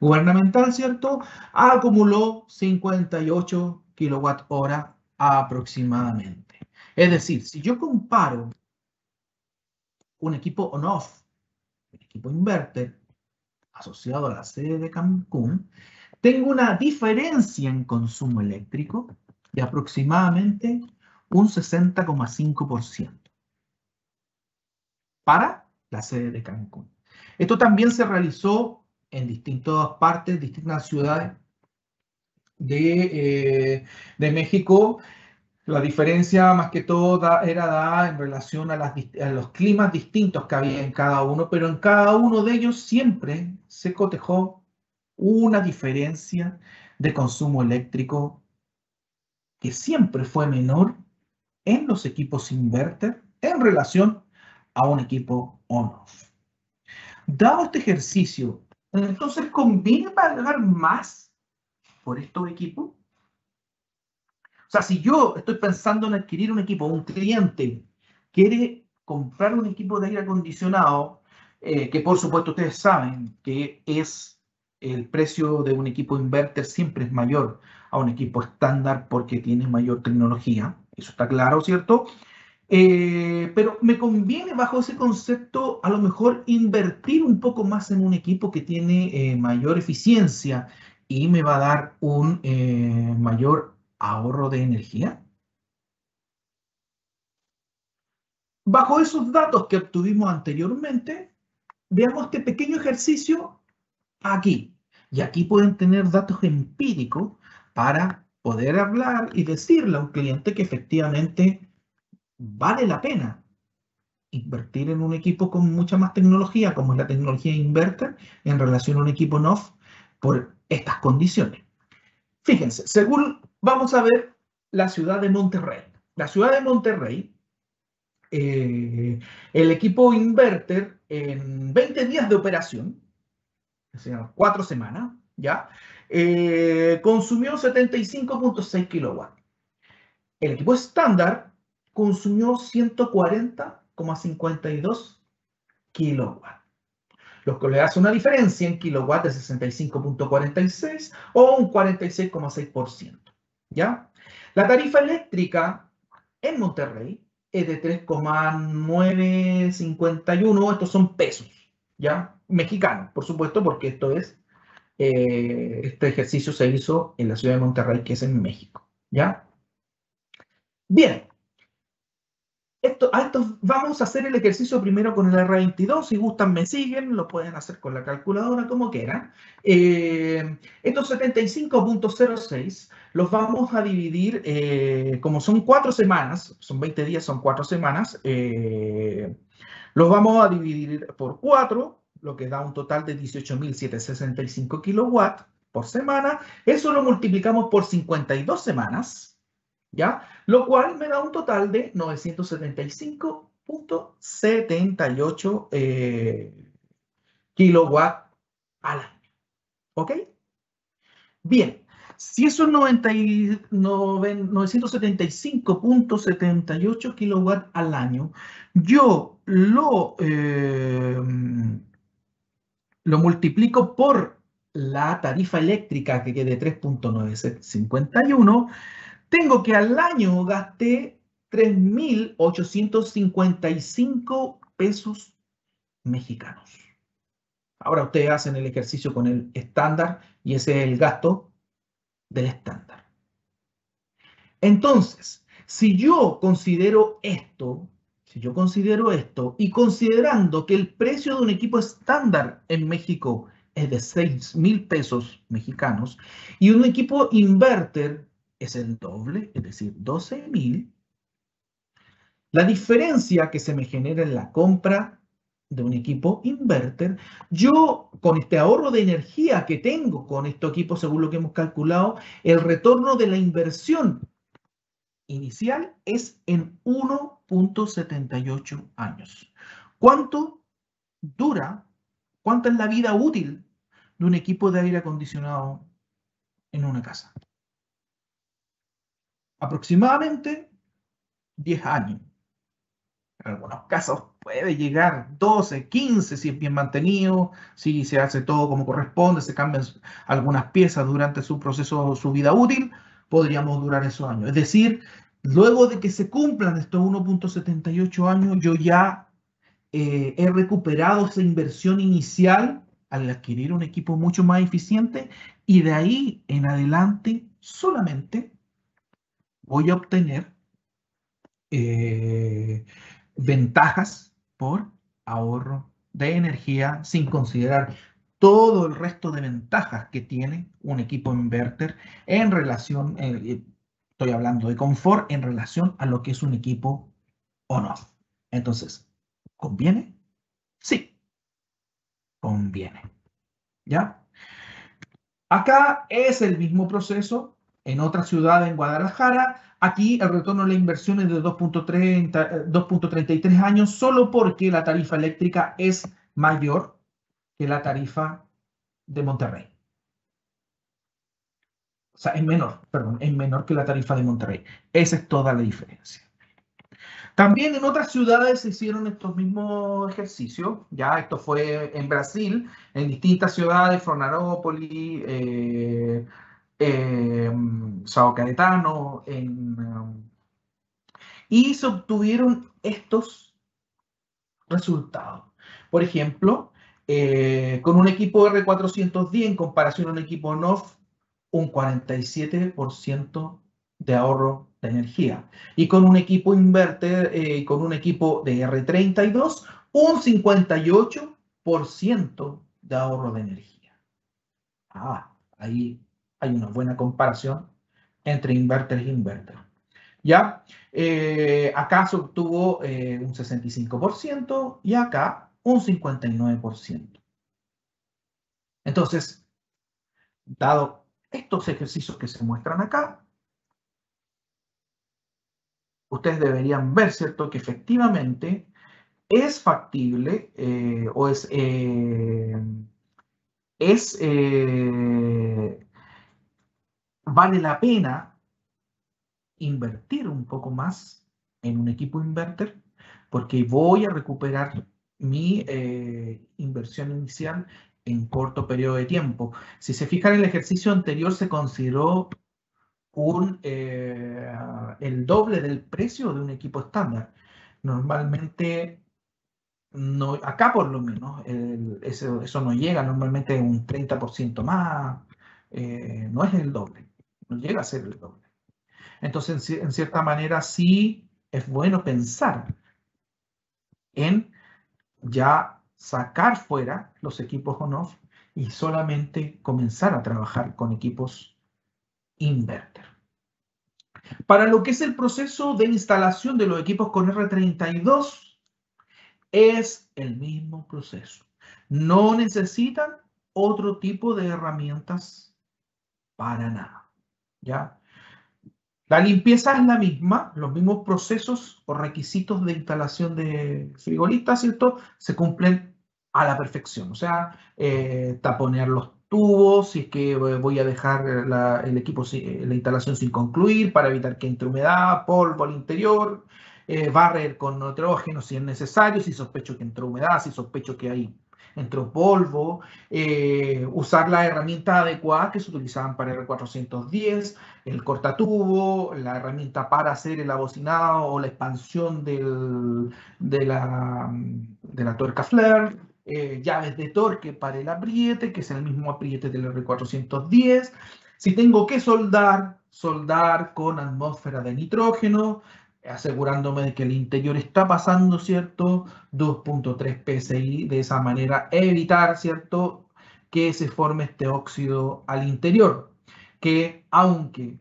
gubernamental, ¿cierto? Acumuló 58 kilowatt hora aproximadamente. Es decir, si yo comparo un equipo on-off, un equipo inverter, asociado a la sede de Cancún, tengo una diferencia en consumo eléctrico de aproximadamente un 60,5% para la sede de Cancún. Esto también se realizó en distintas partes, distintas ciudades de México. La diferencia más que todo era dada en relación a los climas distintos que había en cada uno, pero en cada uno de ellos siempre se cotejó una diferencia de consumo eléctrico que siempre fue menor en los equipos inverter en relación a un equipo on-off. Dado este ejercicio, entonces, ¿conviene pagar más por estos equipos? O sea, si yo estoy pensando en adquirir un equipo, un cliente quiere comprar un equipo de aire acondicionado, que por supuesto ustedes saben que es el precio de un equipo inverter siempre es mayor a un equipo estándar porque tiene mayor tecnología, eso está claro, ¿cierto? Pero me conviene bajo ese concepto a lo mejor invertir un poco más en un equipo que tiene mayor eficiencia y me va a dar un mayor ahorro de energía. Bajo esos datos que obtuvimos anteriormente, veamos este pequeño ejercicio aquí. Y aquí pueden tener datos empíricos para poder hablar y decirle a un cliente que efectivamente vale la pena invertir en un equipo con mucha más tecnología, como es la tecnología inverter, en relación a un equipo NOF por estas condiciones. Fíjense, según vamos a ver la ciudad de Monterrey. La ciudad de Monterrey, el equipo inverter en 20 días de operación, o sea, 4 semanas, ¿ya? Consumió 75,6 kilowatts. El equipo estándar consumió 140,52 kilowatts, lo que le hace una diferencia en kilowatts de 65,46 o un 46,6%. ¿Ya? La tarifa eléctrica en Monterrey es de 3,951, estos son pesos, ¿ya? Mexicanos, por supuesto, porque este ejercicio se hizo en la ciudad de Monterrey, que es en México, ¿ya? Bien, vamos a hacer el ejercicio primero con el R22. Si gustan, me siguen, lo pueden hacer con la calculadora como quieran. Estos 75,06 los vamos a dividir, como son 4 semanas, son 20 días, son 4 semanas, los vamos a dividir por 4, lo que da un total de 18.765 kilowatts por semana. Eso lo multiplicamos por 52 semanas. ¿Ya? Lo cual me da un total de 975,78 kilowatts al año. ¿Ok? Bien, si esos 975,78 kilowatts al año, yo lo multiplico por la tarifa eléctrica que quede 3,951, tengo que al año gasté 3.855 pesos mexicanos. Ahora ustedes hacen el ejercicio con el estándar y ese es el gasto del estándar. Entonces, si yo considero esto, Si yo considero esto y considerando que el precio de un equipo estándar en México es de 6,000 pesos mexicanos y un equipo inverter es el doble, es decir, 12,000, la diferencia que se me genera en la compra de un equipo inverter, yo con este ahorro de energía que tengo con este equipo, según lo que hemos calculado, el retorno de la inversión inicial es en 1,78 años. ¿Cuánto dura? ¿Cuánta es la vida útil de un equipo de aire acondicionado en una casa? Aproximadamente 10 años. En algunos casos puede llegar 12, 15 si es bien mantenido, si se hace todo como corresponde, se cambian algunas piezas durante su proceso, su vida útil, podríamos durar esos años. Es decir, luego de que se cumplan estos 1,78 años, yo ya he recuperado esa inversión inicial al adquirir un equipo mucho más eficiente y de ahí en adelante solamente voy a obtener eh, ventajas por ahorro de energía sin considerar todo el resto de ventajas que tiene un equipo inverter en relación, estoy hablando de confort, en relación a lo que es un equipo on-off. Entonces, ¿conviene? Sí, conviene. ¿Ya? Acá es el mismo proceso en otra ciudad en Guadalajara. Aquí el retorno de la inversión es de 2,33 años solo porque la tarifa eléctrica es mayor que la tarifa de Monterrey. O sea, es menor, perdón, es menor que la tarifa de Monterrey. Esa es toda la diferencia. También en otras ciudades se hicieron estos mismos ejercicios. Ya esto fue en Brasil, en distintas ciudades, Florianópolis, Sao Caetano, y se obtuvieron estos resultados. Por ejemplo, con un equipo R410 en comparación a un equipo NOF, un 47% de ahorro de energía. Y con un equipo inverter, con un equipo de R32, un 58% de ahorro de energía. Ahí hay una buena comparación entre inverter e inverter. ¿Ya? Acá se obtuvo un 65% y acá un 59%. Entonces, dado estos ejercicios que se muestran acá, ustedes deberían ver, ¿cierto?, que efectivamente es factible o vale la pena invertir un poco más en un equipo inverter porque voy a recuperar mi inversión inicial en corto periodo de tiempo. Si se fijan en el ejercicio anterior se consideró el doble del precio de un equipo estándar. Normalmente, no, acá por lo menos, eso no llega, normalmente un 30% más, no es el doble, no llega a ser el doble. Entonces, en cierta manera, sí es bueno pensar en ya sacar fuera los equipos on-off y solamente comenzar a trabajar con equipos inverter. Para lo que es el proceso de instalación de los equipos con R32, es el mismo proceso. No necesitan otro tipo de herramientas para nada. ¿Ya? La limpieza es la misma, los mismos procesos o requisitos de instalación de frigolistas, ¿cierto? Se cumplen a la perfección. O sea, taponear los tubos, si es que voy a dejar el equipo, la instalación sin concluir para evitar que entre humedad, polvo al interior, barrer con nitrógeno si es necesario, si sospecho que entró humedad, si sospecho que hay entró polvo, usar las herramientas adecuadas que se utilizaban para el R410, el cortatubo, la herramienta para hacer el abocinado o la expansión de la tuerca flare, llaves de torque para el apriete, que es el mismo apriete del R410. Si tengo que soldar con atmósfera de nitrógeno, asegurándome de que el interior está pasando, ¿cierto? 2.3 PSI, de esa manera evitar, ¿cierto? Que se forme este óxido al interior, que aunque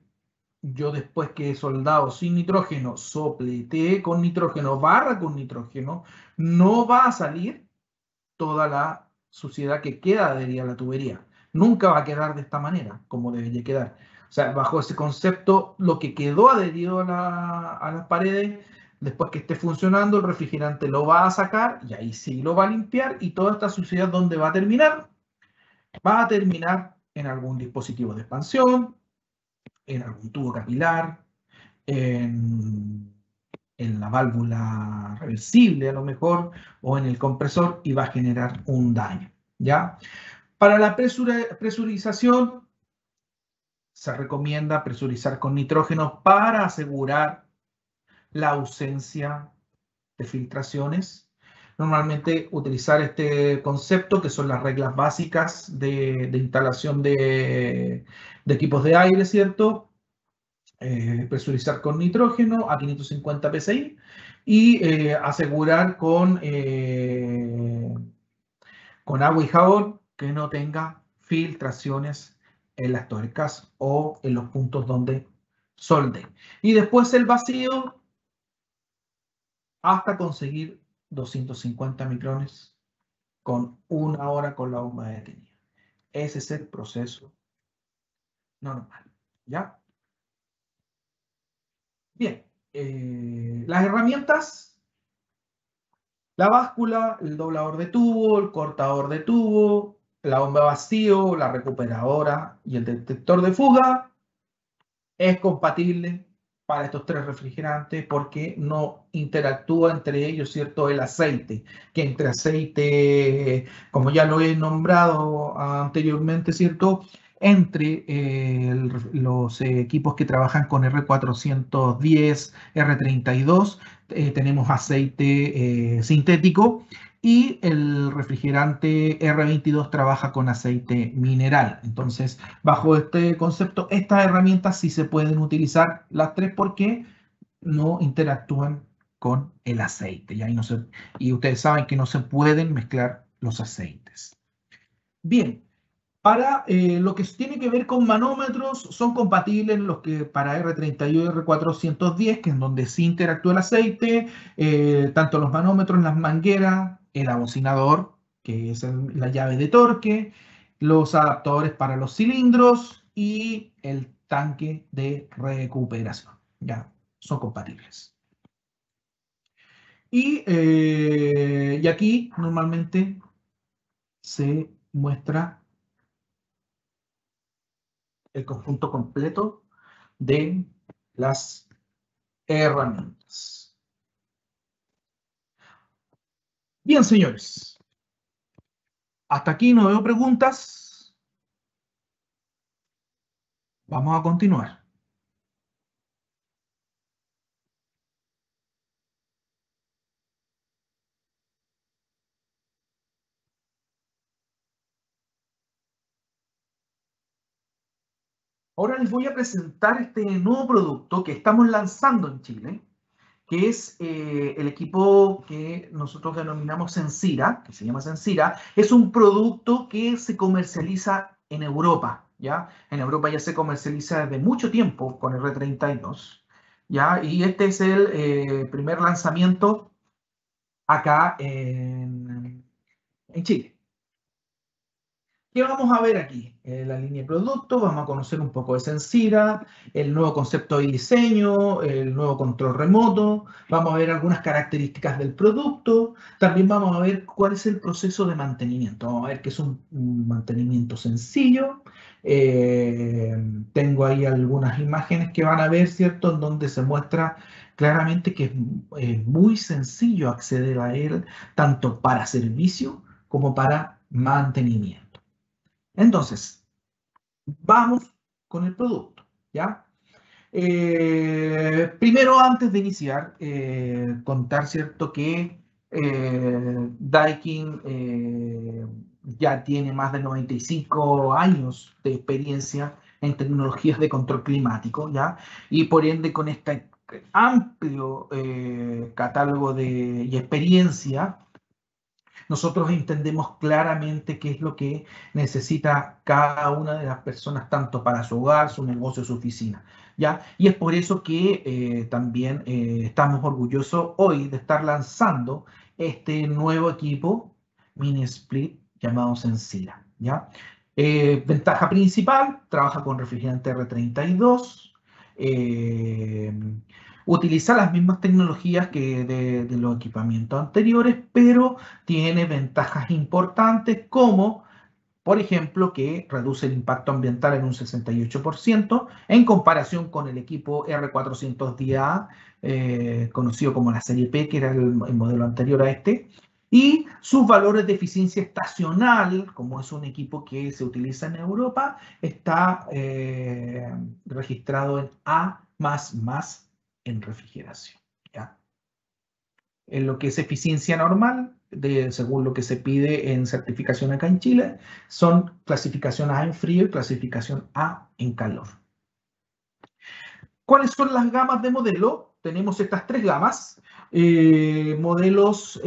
yo después que he soldado sin nitrógeno, sopletee con nitrógeno, barra con nitrógeno, no va a salir toda la suciedad que queda adherida a la tubería. Nunca va a quedar de esta manera, como debería quedar. O sea, bajo ese concepto, lo que quedó adherido a las paredes, después que esté funcionando, el refrigerante lo va a sacar y ahí sí lo va a limpiar, y toda esta suciedad, ¿dónde va a terminar? Va a terminar en algún dispositivo de expansión, en algún tubo capilar, en la válvula reversible a lo mejor, o en el compresor, y va a generar un daño, ¿ya? Para la presurización, se recomienda presurizar con nitrógeno para asegurar la ausencia de filtraciones. Normalmente utilizar este concepto, que son las reglas básicas de instalación de equipos de aire, ¿cierto? Presurizar con nitrógeno a 550 psi y asegurar con agua y jabón que no tenga filtraciones en las tuercas o en los puntos donde solde. Y después el vacío hasta conseguir 250 micrones con 1 hora con la bomba detenida. Ese es el proceso normal, ¿ya? Bien, las herramientas: la báscula, el doblador de tubo, el cortador de tubo, la bomba vacío, la recuperadora y el detector de fuga. Es compatible para estos tres refrigerantes porque no interactúa entre ellos, ¿cierto? El aceite, que entre aceite, como ya lo he nombrado anteriormente, ¿cierto? Entre los equipos que trabajan con R410, R32, tenemos aceite sintético, y el refrigerante R22 trabaja con aceite mineral. Entonces, bajo este concepto, estas herramientas sí se pueden utilizar las tres porque no interactúan con el aceite. Y ustedes saben que no se pueden mezclar los aceites. Bien, para lo que tiene que ver con manómetros, son compatibles los que para R31 y R410, que es donde sí interactúa el aceite, tanto los manómetros, las mangueras, el abocinador, que es la llave de torque, los adaptadores para los cilindros y el tanque de recuperación. Ya, son compatibles. Y aquí normalmente se muestra el conjunto completo de las herramientas. Bien, señores. Hasta aquí no veo preguntas. Vamos a continuar. Ahora les voy a presentar este nuevo producto que estamos lanzando en Chile, que es el equipo que nosotros denominamos Sensira, que se llama Sensira. Es un producto que se comercializa en Europa, ¿ya? En Europa ya se comercializa desde mucho tiempo con R32, ¿ya? Y este es el primer lanzamiento acá en Chile. ¿Qué vamos a ver aquí? La línea de productos, vamos a conocer un poco de Sensira, el nuevo concepto de diseño, el nuevo control remoto, vamos a ver algunas características del producto, también vamos a ver cuál es el proceso de mantenimiento. Vamos a ver que es un mantenimiento sencillo. Tengo ahí algunas imágenes que van a ver, ¿cierto? En donde se muestra claramente que es muy sencillo acceder a él, tanto para servicio como para mantenimiento. Entonces, vamos con el producto, ¿ya? Primero, antes de iniciar, contar, ¿cierto?, que Daikin ya tiene más de 95 años de experiencia en tecnologías de control climático, ¿ya? Y por ende, con esta amplio catálogo y experiencia, nosotros entendemos claramente qué es lo que necesita cada una de las personas, tanto para su hogar, su negocio, su oficina, ¿ya? Y es por eso que también estamos orgullosos hoy de estar lanzando este nuevo equipo mini split llamado Sensira, ¿ya? Ventaja principal, trabaja con refrigerante R32, utiliza las mismas tecnologías que de los equipamientos anteriores, pero tiene ventajas importantes como, por ejemplo, que reduce el impacto ambiental en un 68% en comparación con el equipo R410A, conocido como la serie P, que era el modelo anterior a este. Y sus valores de eficiencia estacional, como es un equipo que se utiliza en Europa, está registrado en A++ en refrigeración, ¿ya? En lo que es eficiencia normal, según lo que se pide en certificación acá en Chile, son clasificación A en frío y clasificación A en calor. ¿Cuáles son las gamas de modelo? Tenemos estas tres gamas. Modelos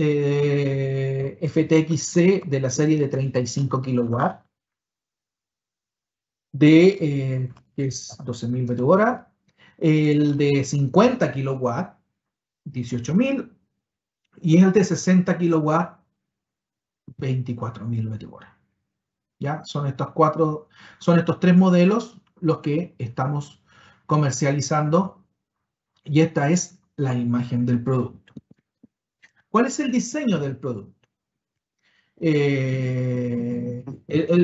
FTXC de la serie de 35 kW, que es 12.000 Wh. El de 50 kW, 18.000. Y el de 60 kW, 24.000 Wh. ¿Ya? Son estos tres modelos los que estamos comercializando, y esta es la imagen del producto. ¿Cuál es el diseño del producto? El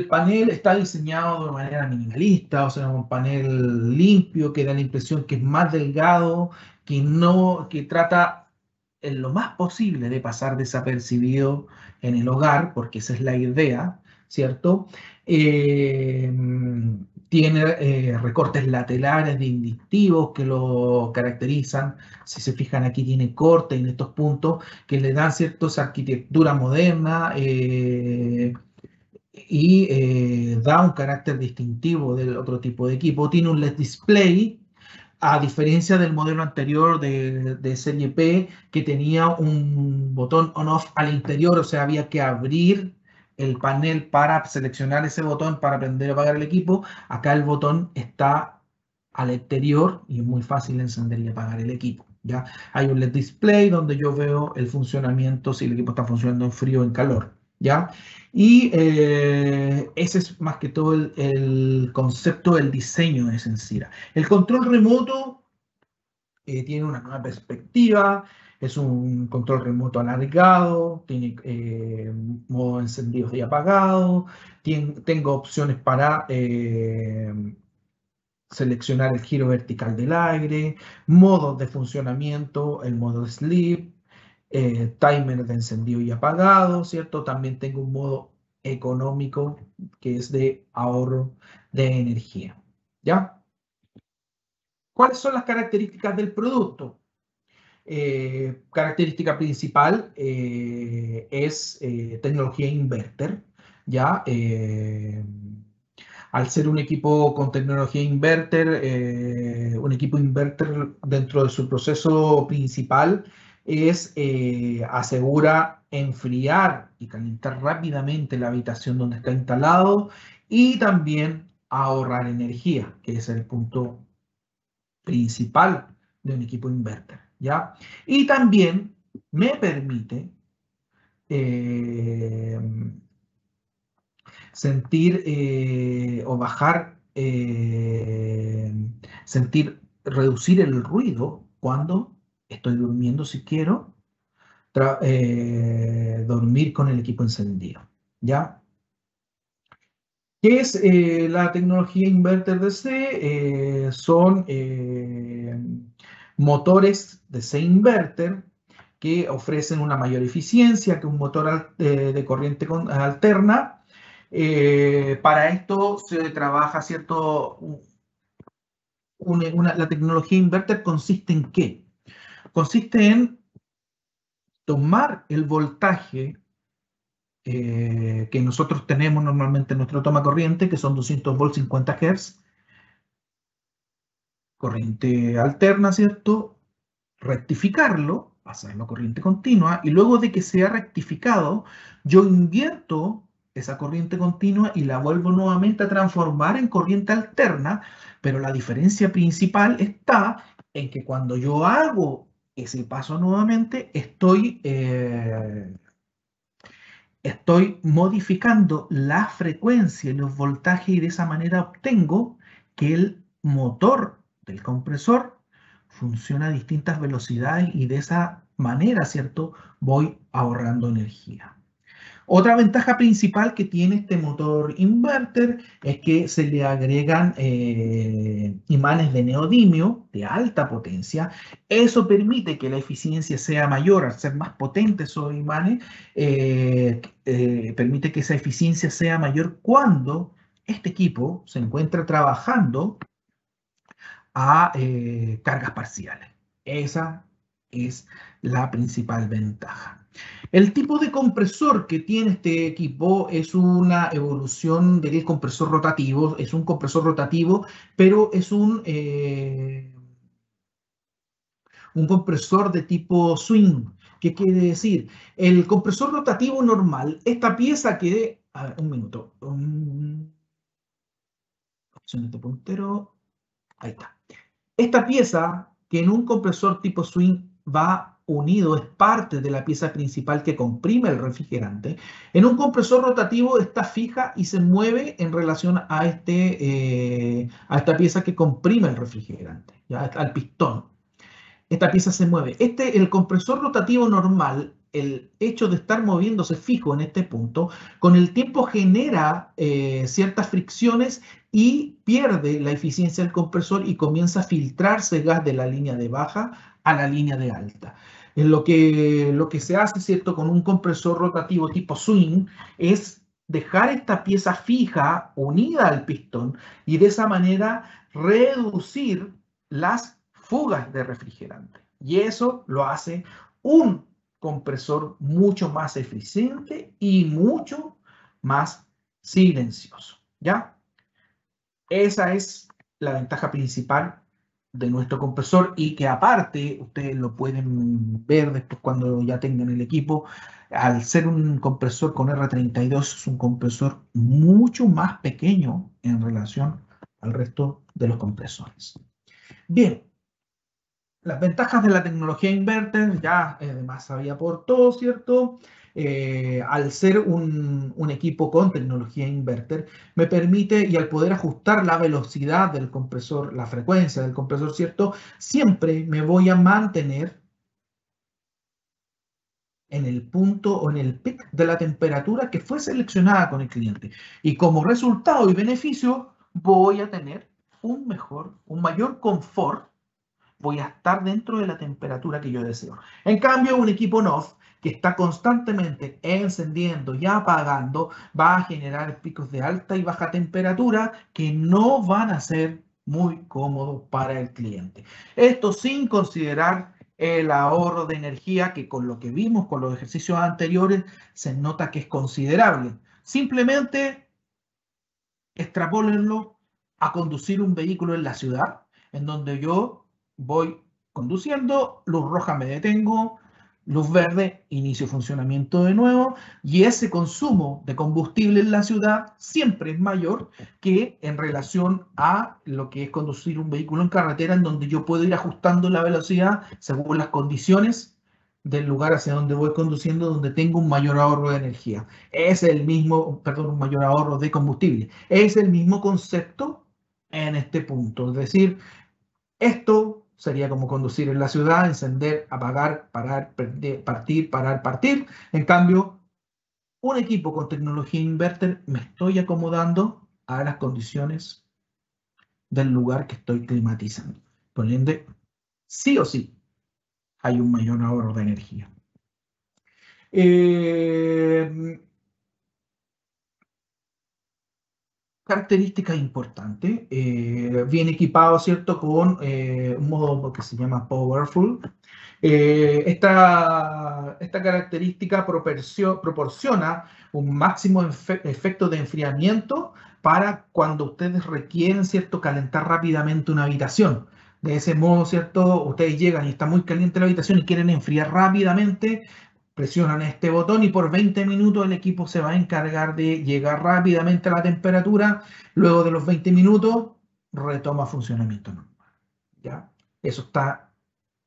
panel está diseñado de manera minimalista, o sea, un panel limpio que da la impresión que es más delgado, que trata en lo más posible de pasar desapercibido en el hogar, porque esa es la idea, ¿cierto? Tiene recortes laterales distintivos que lo caracterizan. Si se fijan, aquí tiene cortes en estos puntos que le dan cierta arquitectura moderna y da un carácter distintivo del otro tipo de equipo. Tiene un LED display, a diferencia del modelo anterior de serie P, que tenía un botón on-off al interior, o sea, había que abrir el panel para seleccionar ese botón para prender o apagar el equipo. Acá el botón está al exterior y es muy fácil encender y apagar el equipo, ¿ya? Hay un LED display donde yo veo el funcionamiento, si el equipo está funcionando en frío o en calor, ¿ya? Y ese es más que todo el concepto del diseño de Sensira. El control remoto tiene una nueva perspectiva, es un control remoto alargado, tiene modo encendido y apagado, tengo opciones para seleccionar el giro vertical del aire, modos de funcionamiento, el modo sleep, timer de encendido y apagado, ¿cierto? También tengo un modo económico que es de ahorro de energía, ¿ya? ¿Cuáles son las características del producto? Característica principal es tecnología inverter, ¿ya? Al ser un equipo con tecnología inverter, un equipo inverter dentro de su proceso principal asegura enfriar y calentar rápidamente la habitación donde está instalado y también ahorrar energía, que es el punto principal de un equipo inverter, ¿ya? Y también me permite eh, sentir o bajar, reducir el ruido cuando estoy durmiendo, si quiero, dormir con el equipo encendido, ¿ya? ¿Qué es la tecnología inverter DC? Son motores DC inverter que ofrecen una mayor eficiencia que un motor de corriente alterna. Para esto se trabaja, ¿cierto? La tecnología inverter consiste en ¿qué? Consiste en tomar el voltaje que nosotros tenemos normalmente en nuestro toma corriente, que son 200 volts 50 Hz, corriente alterna, ¿cierto? rectificarlo, pasarlo a corriente continua, y luego de que sea rectificado, yo invierto esa corriente continua y la vuelvo nuevamente a transformar en corriente alterna, pero la diferencia principal está en que cuando yo hago ese paso nuevamente, estoy modificando la frecuencia y los voltajes y de esa manera obtengo que el motor del compresor funciona a distintas velocidades y de esa manera, ¿cierto? Voy ahorrando energía. Otra ventaja principal que tiene este motor inverter es que se le agregan imanes de neodimio de alta potencia. Eso permite que la eficiencia sea mayor al ser más potentes esos imanes. Permite que esa eficiencia sea mayor cuando este equipo se encuentra trabajando a cargas parciales. Esa es la principal ventaja. El tipo de compresor que tiene este equipo es una evolución del compresor rotativo. Es un compresor rotativo, pero es un compresor de tipo swing. ¿Qué quiere decir? El compresor rotativo normal, esta pieza que... A ver, un minuto. Opción de este puntero. Ahí está. Esta pieza, que en un compresor tipo swing va unido, es parte de la pieza principal que comprime el refrigerante, en un compresor rotativo está fija y se mueve en relación a esta pieza que comprime el refrigerante, ¿ya? Al pistón. Esta pieza se mueve. El compresor rotativo normal, el hecho de estar moviéndose fijo en este punto, con el tiempo genera ciertas fricciones y pierde la eficiencia del compresor y comienza a filtrarse gas de la línea de baja a la línea de alta. Lo que se hace, ¿cierto?, con un compresor rotativo tipo swing es dejar esta pieza fija unida al pistón y de esa manera reducir las fugas de refrigerante. Y eso lo hace un compresor mucho más eficiente y mucho más silencioso. ¿Ya? Esa es la ventaja principal de nuestro compresor y que aparte, ustedes lo pueden ver después cuando ya tengan el equipo, al ser un compresor con R32 es un compresor mucho más pequeño en relación al resto de los compresores. Bien, las ventajas de la tecnología inverter, ya además sabía por todo, ¿cierto? Al ser un equipo con tecnología inverter, me permite, y al poder ajustar la velocidad del compresor, la frecuencia del compresor, ¿cierto? Siempre me voy a mantener en el punto o en el pic de la temperatura que fue seleccionada con el cliente. Y como resultado y beneficio, voy a tener un mayor confort, voy a estar dentro de la temperatura que yo deseo. En cambio, un equipo NOF que está constantemente encendiendo y apagando va a generar picos de alta y baja temperatura que no van a ser muy cómodos para el cliente. Esto sin considerar el ahorro de energía que con lo que vimos con los ejercicios anteriores se nota que es considerable. Simplemente extrapólenlo a conducir un vehículo en la ciudad, en donde yo voy conduciendo, luz roja me detengo, luz verde inicio funcionamiento de nuevo, y ese consumo de combustible en la ciudad siempre es mayor que en relación a lo que es conducir un vehículo en carretera, en donde yo puedo ir ajustando la velocidad según las condiciones del lugar hacia donde voy conduciendo, donde tengo un mayor ahorro de energía. Es el mismo, perdón, un mayor ahorro de combustible. Es el mismo concepto en este punto. Es decir, esto sería como conducir en la ciudad, encender, apagar, parar, partir, parar, partir. En cambio, un equipo con tecnología inverter me estoy acomodando a las condiciones del lugar que estoy climatizando. Por ende, sí o sí, hay un mayor ahorro de energía. Características importantes, bien equipado, ¿cierto? Con un modo que se llama Powerful. Esta característica proporciona un máximo efecto de enfriamiento para cuando ustedes requieren, ¿cierto?, calentar rápidamente una habitación. De ese modo, ¿cierto? Ustedes llegan y está muy caliente la habitación y quieren enfriar rápidamente, presionan este botón y por 20 minutos el equipo se va a encargar de llegar rápidamente a la temperatura. Luego de los 20 minutos, retoma funcionamiento normal. ¿Ya? Eso está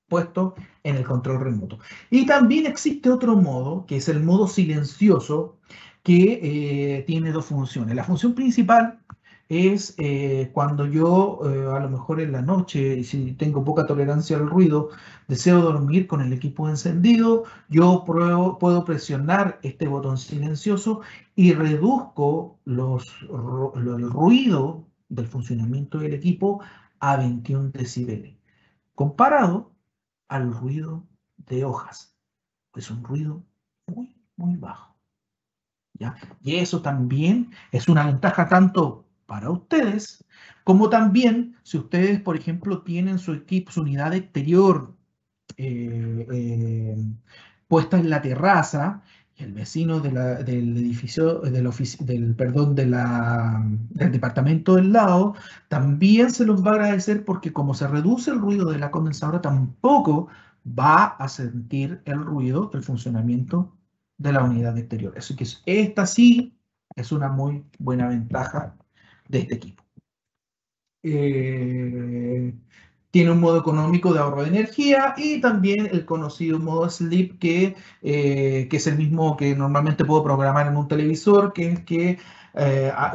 puesto en el control remoto. Y también existe otro modo, que es el modo silencioso, que tiene dos funciones. La función principal es cuando yo, a lo mejor en la noche, y si tengo poca tolerancia al ruido, deseo dormir con el equipo encendido, yo puedo presionar este botón silencioso y reduzco el ruido del funcionamiento del equipo a 21 decibeles, comparado al ruido de hojas. Es un ruido muy, muy bajo. ¿Ya? Y eso también es una ventaja tanto para ustedes, como también si ustedes, por ejemplo, tienen su equipo, su unidad exterior eh, eh, puesta en la terraza y el vecino del edificio, perdón, del departamento del lado, también se los va a agradecer porque como se reduce el ruido de la condensadora, tampoco va a sentir el ruido del funcionamiento de la unidad exterior. Así que esta sí es una muy buena ventaja de este equipo. Tiene un modo económico de ahorro de energía y también el conocido modo sleep que es el mismo que normalmente puedo programar en un televisor, que es que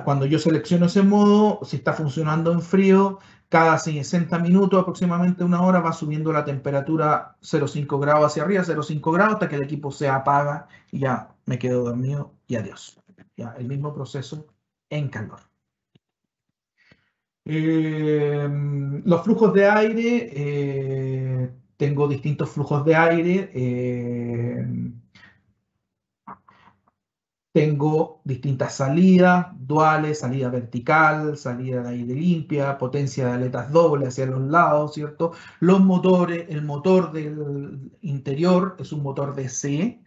cuando yo selecciono ese modo, si está funcionando en frío, cada 60 minutos, aproximadamente una hora, va subiendo la temperatura 0,5 grados hacia arriba, 0,5 grados, hasta que el equipo se apaga y ya me quedo dormido y adiós. Ya, el mismo proceso en calor. Los flujos de aire, tengo distintos flujos de aire. Tengo distintas salidas, duales, salida vertical, salida de aire limpia, potencia de aletas dobles hacia los lados, ¿cierto? Los motores, el motor del interior es un motor DC,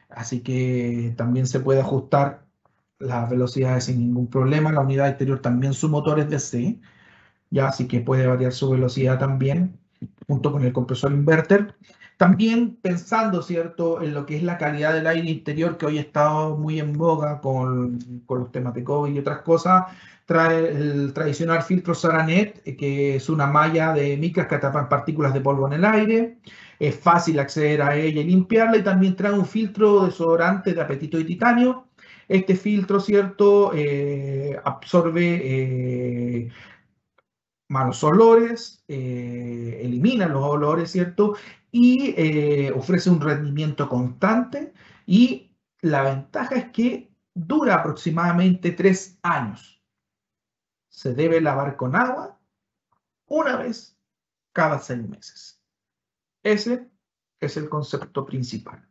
así que también se puede ajustar las velocidades sin ningún problema. La unidad exterior también su motor es DC, ya, así que puede variar su velocidad también, junto con el compresor inverter. También pensando, ¿cierto?, en lo que es la calidad del aire interior, que hoy ha estado muy en boga con los temas de COVID y otras cosas, trae el tradicional filtro Saranet, que es una malla de micras que atrapan partículas de polvo en el aire. Es fácil acceder a ella y limpiarla, y también trae un filtro desodorante de apetito y titanio. Este filtro, ¿cierto?, absorbe malos olores, elimina los olores, ¿cierto? Y ofrece un rendimiento constante, y la ventaja es que dura aproximadamente 3 años. Se debe lavar con agua una vez cada 6 meses. Ese es el concepto principal.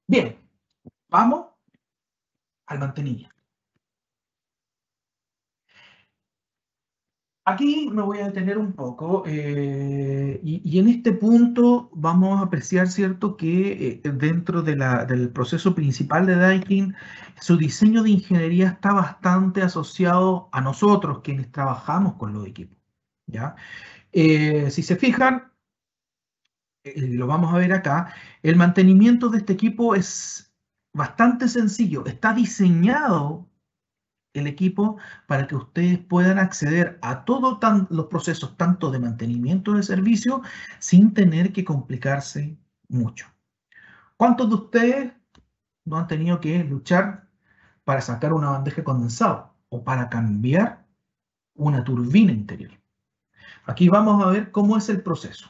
Bien, vamos al mantenimiento. Aquí me voy a detener un poco y en este punto vamos a apreciar, ¿cierto?, que dentro del proceso principal de Daikin, su diseño de ingeniería está bastante asociado a nosotros, quienes trabajamos con los equipos, ¿ya? Si se fijan, lo vamos a ver acá, el mantenimiento de este equipo es bastante sencillo, está diseñado el equipo para que ustedes puedan acceder a todos los procesos, tanto de mantenimiento de servicio, sin tener que complicarse mucho. ¿Cuántos de ustedes no han tenido que luchar para sacar una bandeja de condensado o para cambiar una turbina interior? Aquí vamos a ver cómo es el proceso.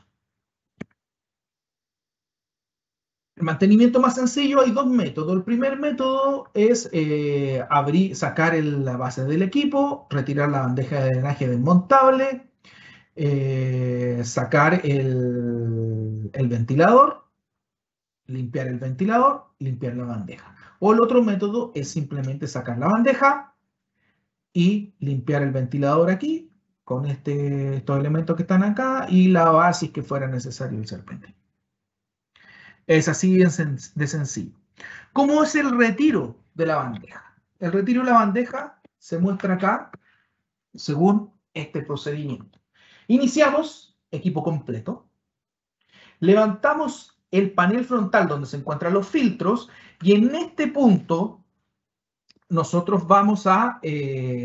El mantenimiento más sencillo, hay dos métodos. El primer método es sacar la base del equipo, retirar la bandeja de drenaje desmontable, sacar el ventilador, limpiar el ventilador, limpiar la bandeja. O el otro método es simplemente sacar la bandeja y limpiar el ventilador aquí, con estos elementos que están acá, y lavar si es que fuera necesario el serpentín. Es así de sencillo. ¿Cómo es el retiro de la bandeja? El retiro de la bandeja se muestra acá según este procedimiento. Iniciamos equipo completo. Levantamos el panel frontal donde se encuentran los filtros y en este punto nosotros vamos a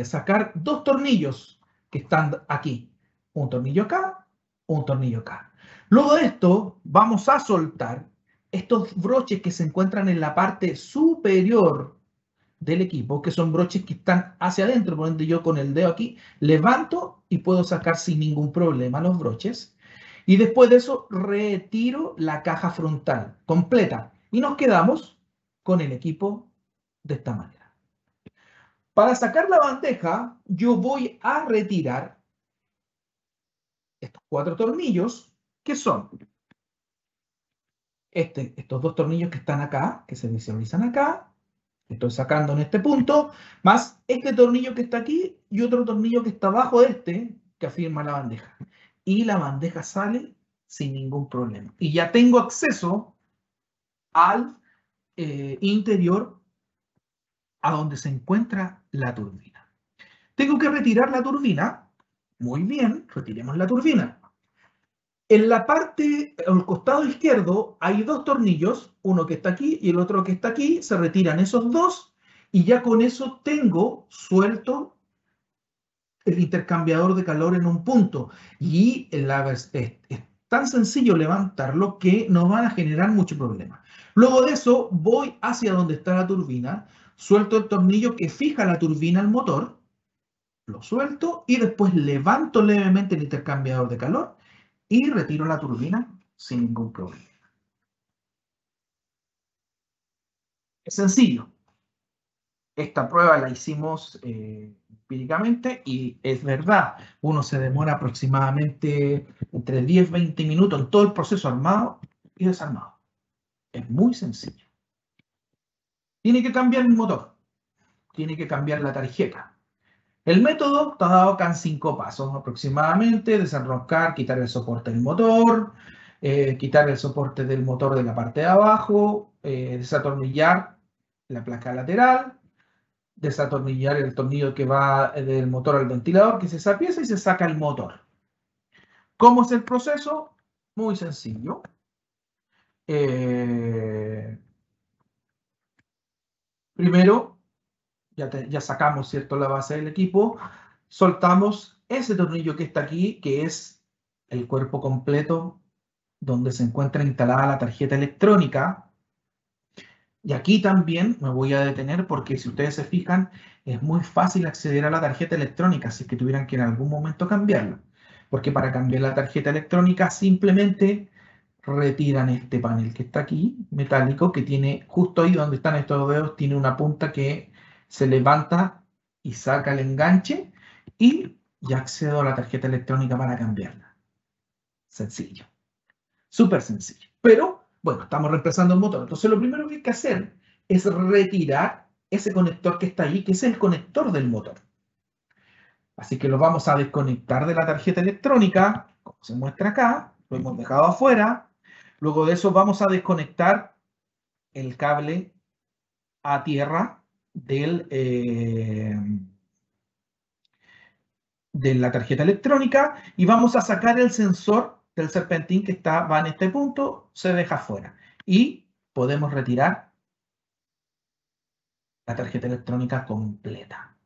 sacar dos tornillos que están aquí. Un tornillo acá, un tornillo acá. Luego de esto vamos a soltar estos broches que se encuentran en la parte superior del equipo, que son broches que están hacia adentro, por ende yo con el dedo aquí levanto y puedo sacar sin ningún problema los broches. Y después de eso retiro la caja frontal completa y nos quedamos con el equipo de esta manera. Para sacar la bandeja, yo voy a retirar estos cuatro tornillos, que son estos dos tornillos que están acá, que se visualizan acá, estoy sacando en este punto, más este tornillo que está aquí y otro tornillo que está abajo de este, que afirma la bandeja. Y la bandeja sale sin ningún problema. Y ya tengo acceso al interior a donde se encuentra la turbina. Tengo que retirar la turbina. Muy bien, retiremos la turbina. En la parte, al costado izquierdo, hay dos tornillos, uno que está aquí y el otro que está aquí. Se retiran esos dos y ya con eso tengo suelto el intercambiador de calor en un punto. Y es tan sencillo levantarlo que no van a generar mucho problema. Luego de eso, voy hacia donde está la turbina, suelto el tornillo que fija la turbina al motor, lo suelto y después levanto levemente el intercambiador de calor y retiro la turbina sin ningún problema. Es sencillo. Esta prueba la hicimos empíricamente y es verdad, uno se demora aproximadamente entre 10 y 20 minutos en todo el proceso armado y desarmado. Es muy sencillo. Tiene que cambiar el motor, tiene que cambiar la tarjeta. El método está dado acá en 5 pasos aproximadamente: desenroscar, quitar el soporte del motor, quitar el soporte del motor de la parte de abajo, desatornillar la placa lateral, desatornillar el tornillo que va del motor al ventilador, que es esa pieza, y se saca el motor. ¿Cómo es el proceso? Muy sencillo. Primero, ya sacamos, ¿cierto?, la base del equipo, soltamos ese tornillo que está aquí, que es el cuerpo completo donde se encuentra instalada la tarjeta electrónica. Y aquí también me voy a detener porque si ustedes se fijan, es muy fácil acceder a la tarjeta electrónica si es que tuvieran que en algún momento cambiarla. Porque para cambiar la tarjeta electrónica simplemente retiran este panel que está aquí, metálico, que tiene justo ahí donde están estos dedos, tiene una punta que se levanta y saca el enganche y ya accedo a la tarjeta electrónica para cambiarla. Sencillo. Súper sencillo. Pero, bueno, estamos reemplazando el motor. Entonces, lo primero que hay que hacer es retirar ese conector que está ahí, que es el conector del motor. Así que lo vamos a desconectar de la tarjeta electrónica, como se muestra acá. Lo hemos dejado afuera. Luego de eso vamos a desconectar el cable a tierra de la tarjeta electrónica y vamos a sacar el sensor del serpentín que va en este punto, se deja fuera y podemos retirar la tarjeta electrónica completa.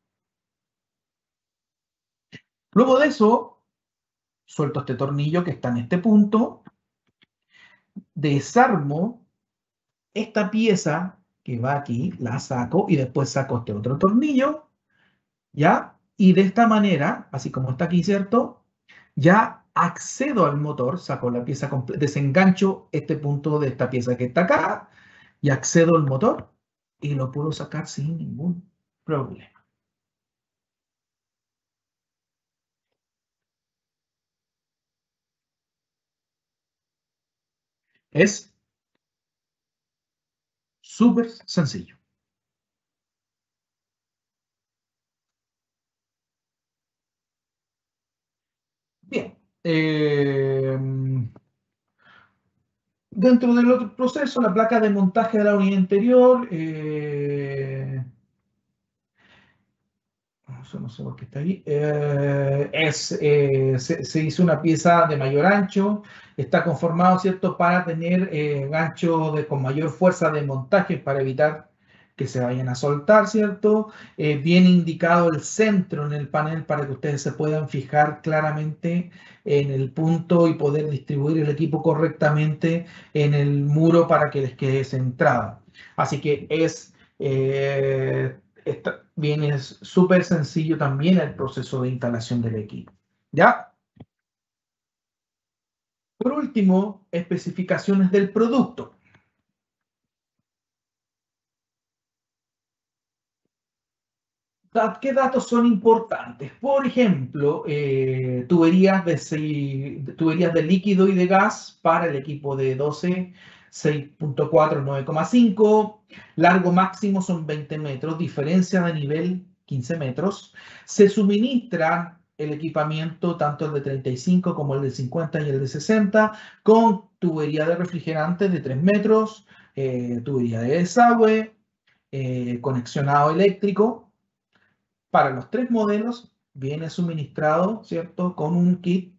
Luego de eso, suelto este tornillo que está en este punto, desarmo esta pieza que va aquí, la saco y después saco este otro tornillo, ¿ya? Y de esta manera, así como está aquí, ¿cierto?, ya accedo al motor, saco la pieza completa, desengancho este punto de esta pieza que está acá y accedo al motor y lo puedo sacar sin ningún problema. Es súper sencillo. Bien. Dentro del otro proceso, la placa de montaje de la unidad interior. eso no sé por qué está ahí, se hizo una pieza de mayor ancho, está conformado, ¿cierto?, para tener gancho con mayor fuerza de montaje para evitar que se vayan a soltar, ¿cierto? Viene indicado el centro en el panel para que ustedes se puedan fijar claramente en el punto y poder distribuir el equipo correctamente en el muro para que les quede centrado. Así que viene súper sencillo también el proceso de instalación del equipo. ¿Ya? Por último, especificaciones del producto. ¿Qué datos son importantes? Por ejemplo, tuberías de líquido y de gas para el equipo de 12, 6.4, 9,5. Largo máximo son 20 metros, diferencia de nivel 15 metros. Se suministra el equipamiento, tanto el de 35 como el de 50 y el de 60, con tubería de refrigerante de 3 metros, tubería de desagüe, conexionado eléctrico. Para los 3 modelos viene suministrado, ¿cierto?, con un kit,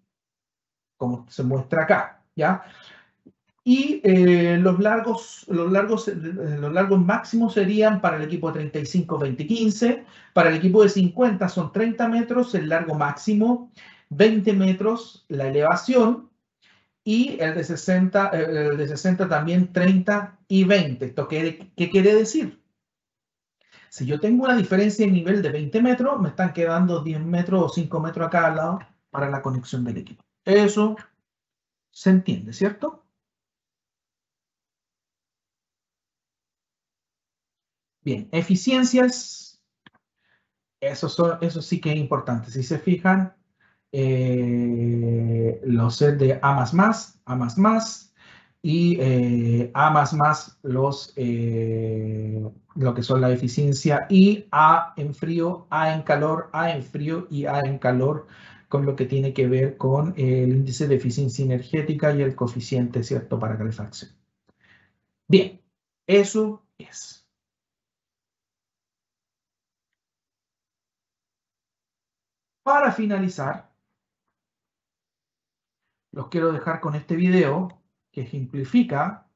como se muestra acá, ¿ya? Y los largos máximos serían para el equipo de 35, 20, 15. Para el equipo de 50 son 30 metros el largo máximo, 20 metros la elevación, y el de 60 también 30 y 20. ¿Esto qué quiere decir? Si yo tengo una diferencia de nivel de 20 metros, me están quedando 10 metros o 5 metros a cada lado para la conexión del equipo. Eso se entiende, ¿cierto? Bien, eficiencias. Eso sí que es importante. Si se fijan, los sets de A++, A++, y A++ lo que son la eficiencia, y A en frío, A en calor, A en frío y A en calor, con lo que tiene que ver con el índice de eficiencia energética y el coeficiente, ¿cierto?, para calefacción. Bien, eso es. Para finalizar, los quiero dejar con este video que ejemplifica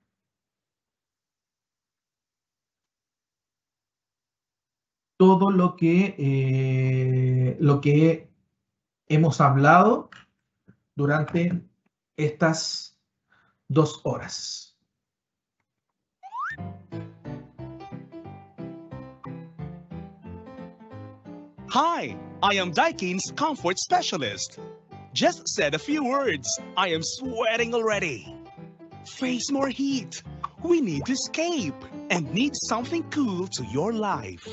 todo lo que hemos hablado durante estas 2 horas. Hi, I am Daikin's comfort specialist. Just said a few words. I am sweating already. Face more heat. We need to escape and need something cool to your life.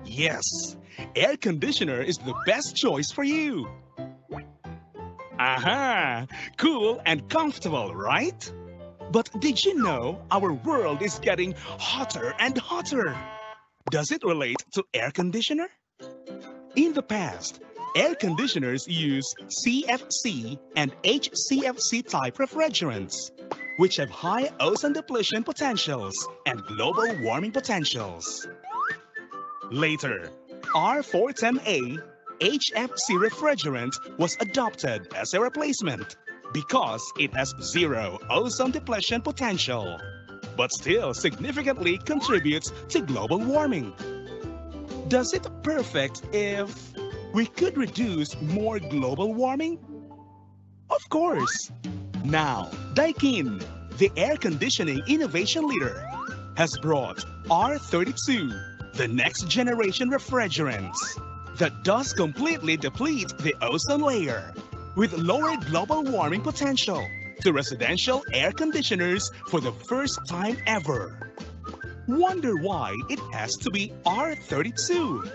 Yes, air conditioner is the best choice for you. Aha! Cool and comfortable, right? But did you know our world is getting hotter and hotter? Does it relate to air conditioner? In the past, air conditioners use CFC and HCFC type refrigerants, which have high ozone depletion potentials and global warming potentials. Later, R410A HFC refrigerant was adopted as a replacement because it has zero ozone depletion potential, but still significantly contributes to global warming. Does it perfect if we could reduce more global warming? Of course! Now, Daikin, the air conditioning innovation leader, has brought R32, the next generation refrigerants that does completely deplete the ozone layer with lower global warming potential to residential air conditioners for the first time ever. Wonder why it has to be R32?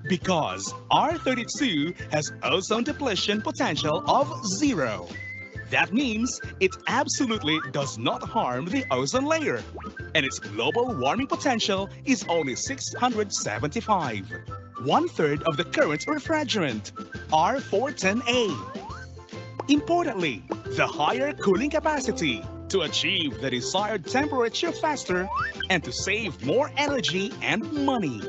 Because R32 has ozone depletion potential of 0. That means it absolutely does not harm the ozone layer, and its global warming potential is only 675, 1/3 of the current refrigerant, R410A. Importantly, the higher cooling capacity to achieve the desired temperature faster and to save more energy and money.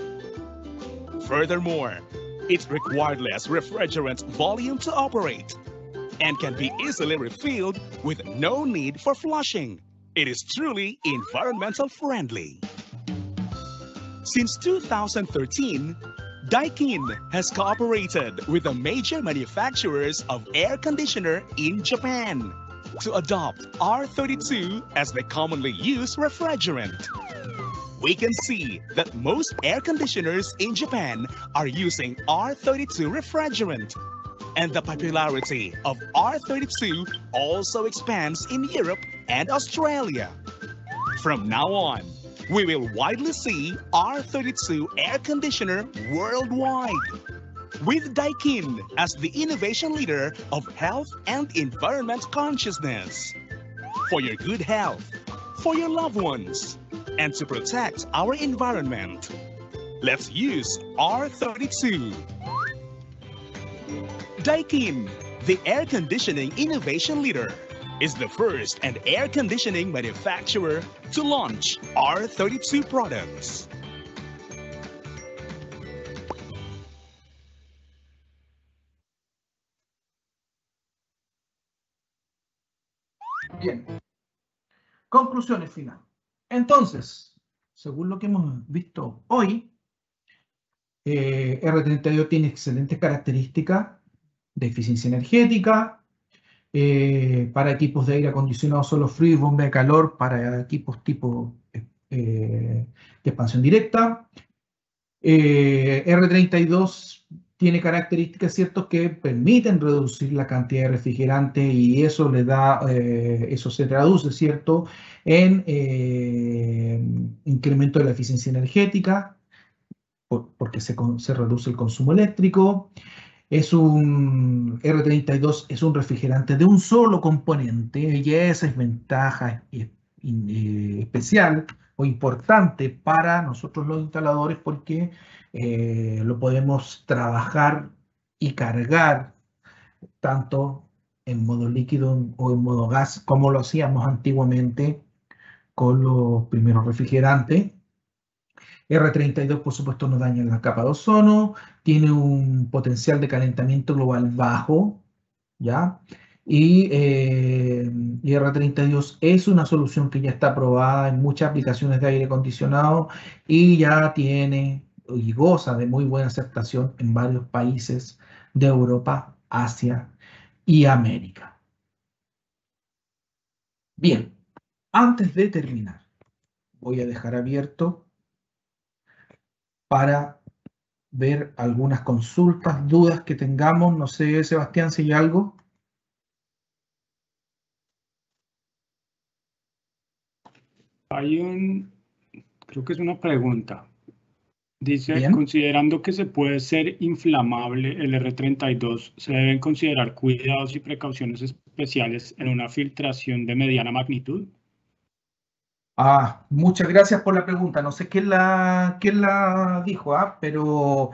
Furthermore, It required less refrigerant volume to operate and can be easily refilled with no need for flushing. It is truly environmental friendly. Since 2013, Daikin has cooperated with the major manufacturers of air conditioner in Japan to adopt R32 as the commonly used refrigerant. We can see that most air conditioners in Japan are using R32 refrigerant, and the popularity of R32 also expands in Europe and Australia. From now on, we will widely see R32 air conditioner worldwide, with Daikin as the innovation leader of health and environment consciousness. For your good health, for your loved ones, and to protect our environment, let's use R32. Daikin, the air conditioning innovation leader, is the first and air conditioning manufacturer to launch R32 products. Bien. Conclusiones finales. Entonces, según lo que hemos visto hoy, R32 tiene excelentes características de eficiencia energética, para equipos de aire acondicionado solo frío y bomba de calor para equipos tipo de expansión directa. R32 tiene características ciertas que permiten reducir la cantidad de refrigerante y eso le da, eso se traduce, ¿cierto?, en incremento de la eficiencia energética, porque se reduce el consumo eléctrico. R32 es un refrigerante de un solo componente y esa es ventaja especial o importante para nosotros los instaladores porque lo podemos trabajar y cargar tanto en modo líquido o en modo gas como lo hacíamos antiguamente con los primeros refrigerantes. R32, por supuesto, no daña la capa de ozono, tiene un potencial de calentamiento global bajo, ¿ya? Y R32 es una solución que ya está aprobada en muchas aplicaciones de aire acondicionado y ya tiene y goza de muy buena aceptación en varios países de Europa, Asia y América. Bien, antes de terminar, voy a dejar abierto para ver algunas consultas, dudas que tengamos. No sé, Sebastián, si hay algo. Hay creo que es una pregunta. Dice, Bien. Considerando que se puede ser inflamable el R32, ¿se deben considerar cuidados y precauciones especiales en una filtración de mediana magnitud? Muchas gracias por la pregunta. No sé quién la dijo, pero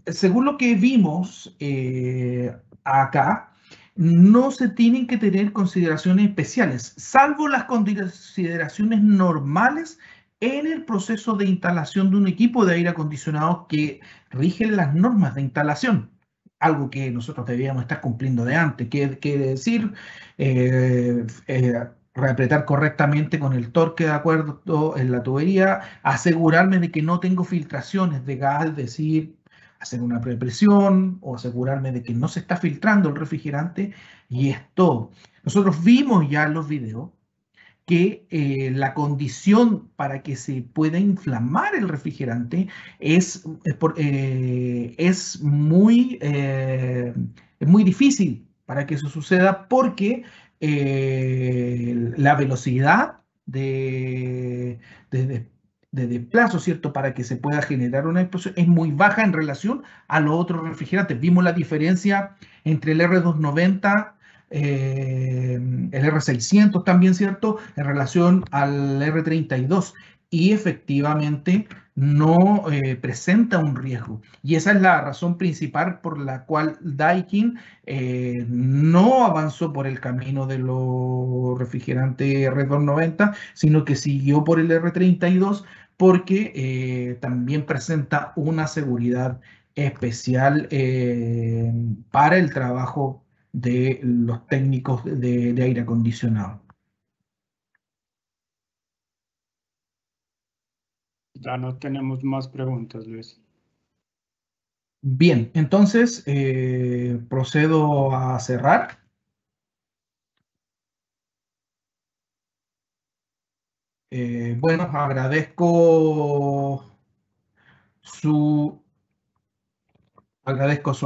según lo que vimos acá, no se tienen que tener consideraciones especiales, salvo las consideraciones normales en el proceso de instalación de un equipo de aire acondicionado que rigen las normas de instalación. Algo que nosotros debíamos estar cumpliendo de antes, quiere decir reapretar correctamente con el torque de acuerdo en la tubería, asegurarme de que no tengo filtraciones de gas, es decir, hacer una prepresión o asegurarme de que no se está filtrando el refrigerante y es todo. Nosotros vimos ya en los videos que la condición para que se pueda inflamar el refrigerante es muy difícil para que eso suceda porque la velocidad de desplazo, ¿cierto?, para que se pueda generar una explosión es muy baja en relación a los otros refrigerantes. Vimos la diferencia entre el R290, el R600 también, ¿cierto?, en relación al R32. Y efectivamente no presenta un riesgo. Y esa es la razón principal por la cual Daikin no avanzó por el camino de los refrigerantes R290, sino que siguió por el R32 porque también presenta una seguridad especial para el trabajo de los técnicos de aire acondicionado. Ya no tenemos más preguntas, Luis. Bien, entonces procedo a cerrar. Bueno, agradezco su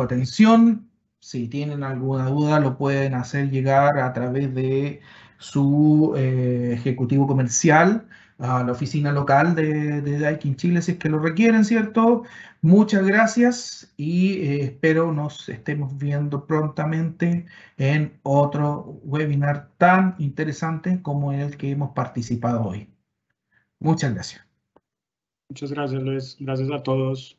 atención. Si tienen alguna duda, lo pueden hacer llegar a través de su ejecutivo comercial a la oficina local de Daikin Chile, si es que lo requieren, ¿cierto? Muchas gracias y espero nos estemos viendo prontamente en otro webinar tan interesante como el que hemos participado hoy. Muchas gracias. Muchas gracias, Luis. Gracias a todos.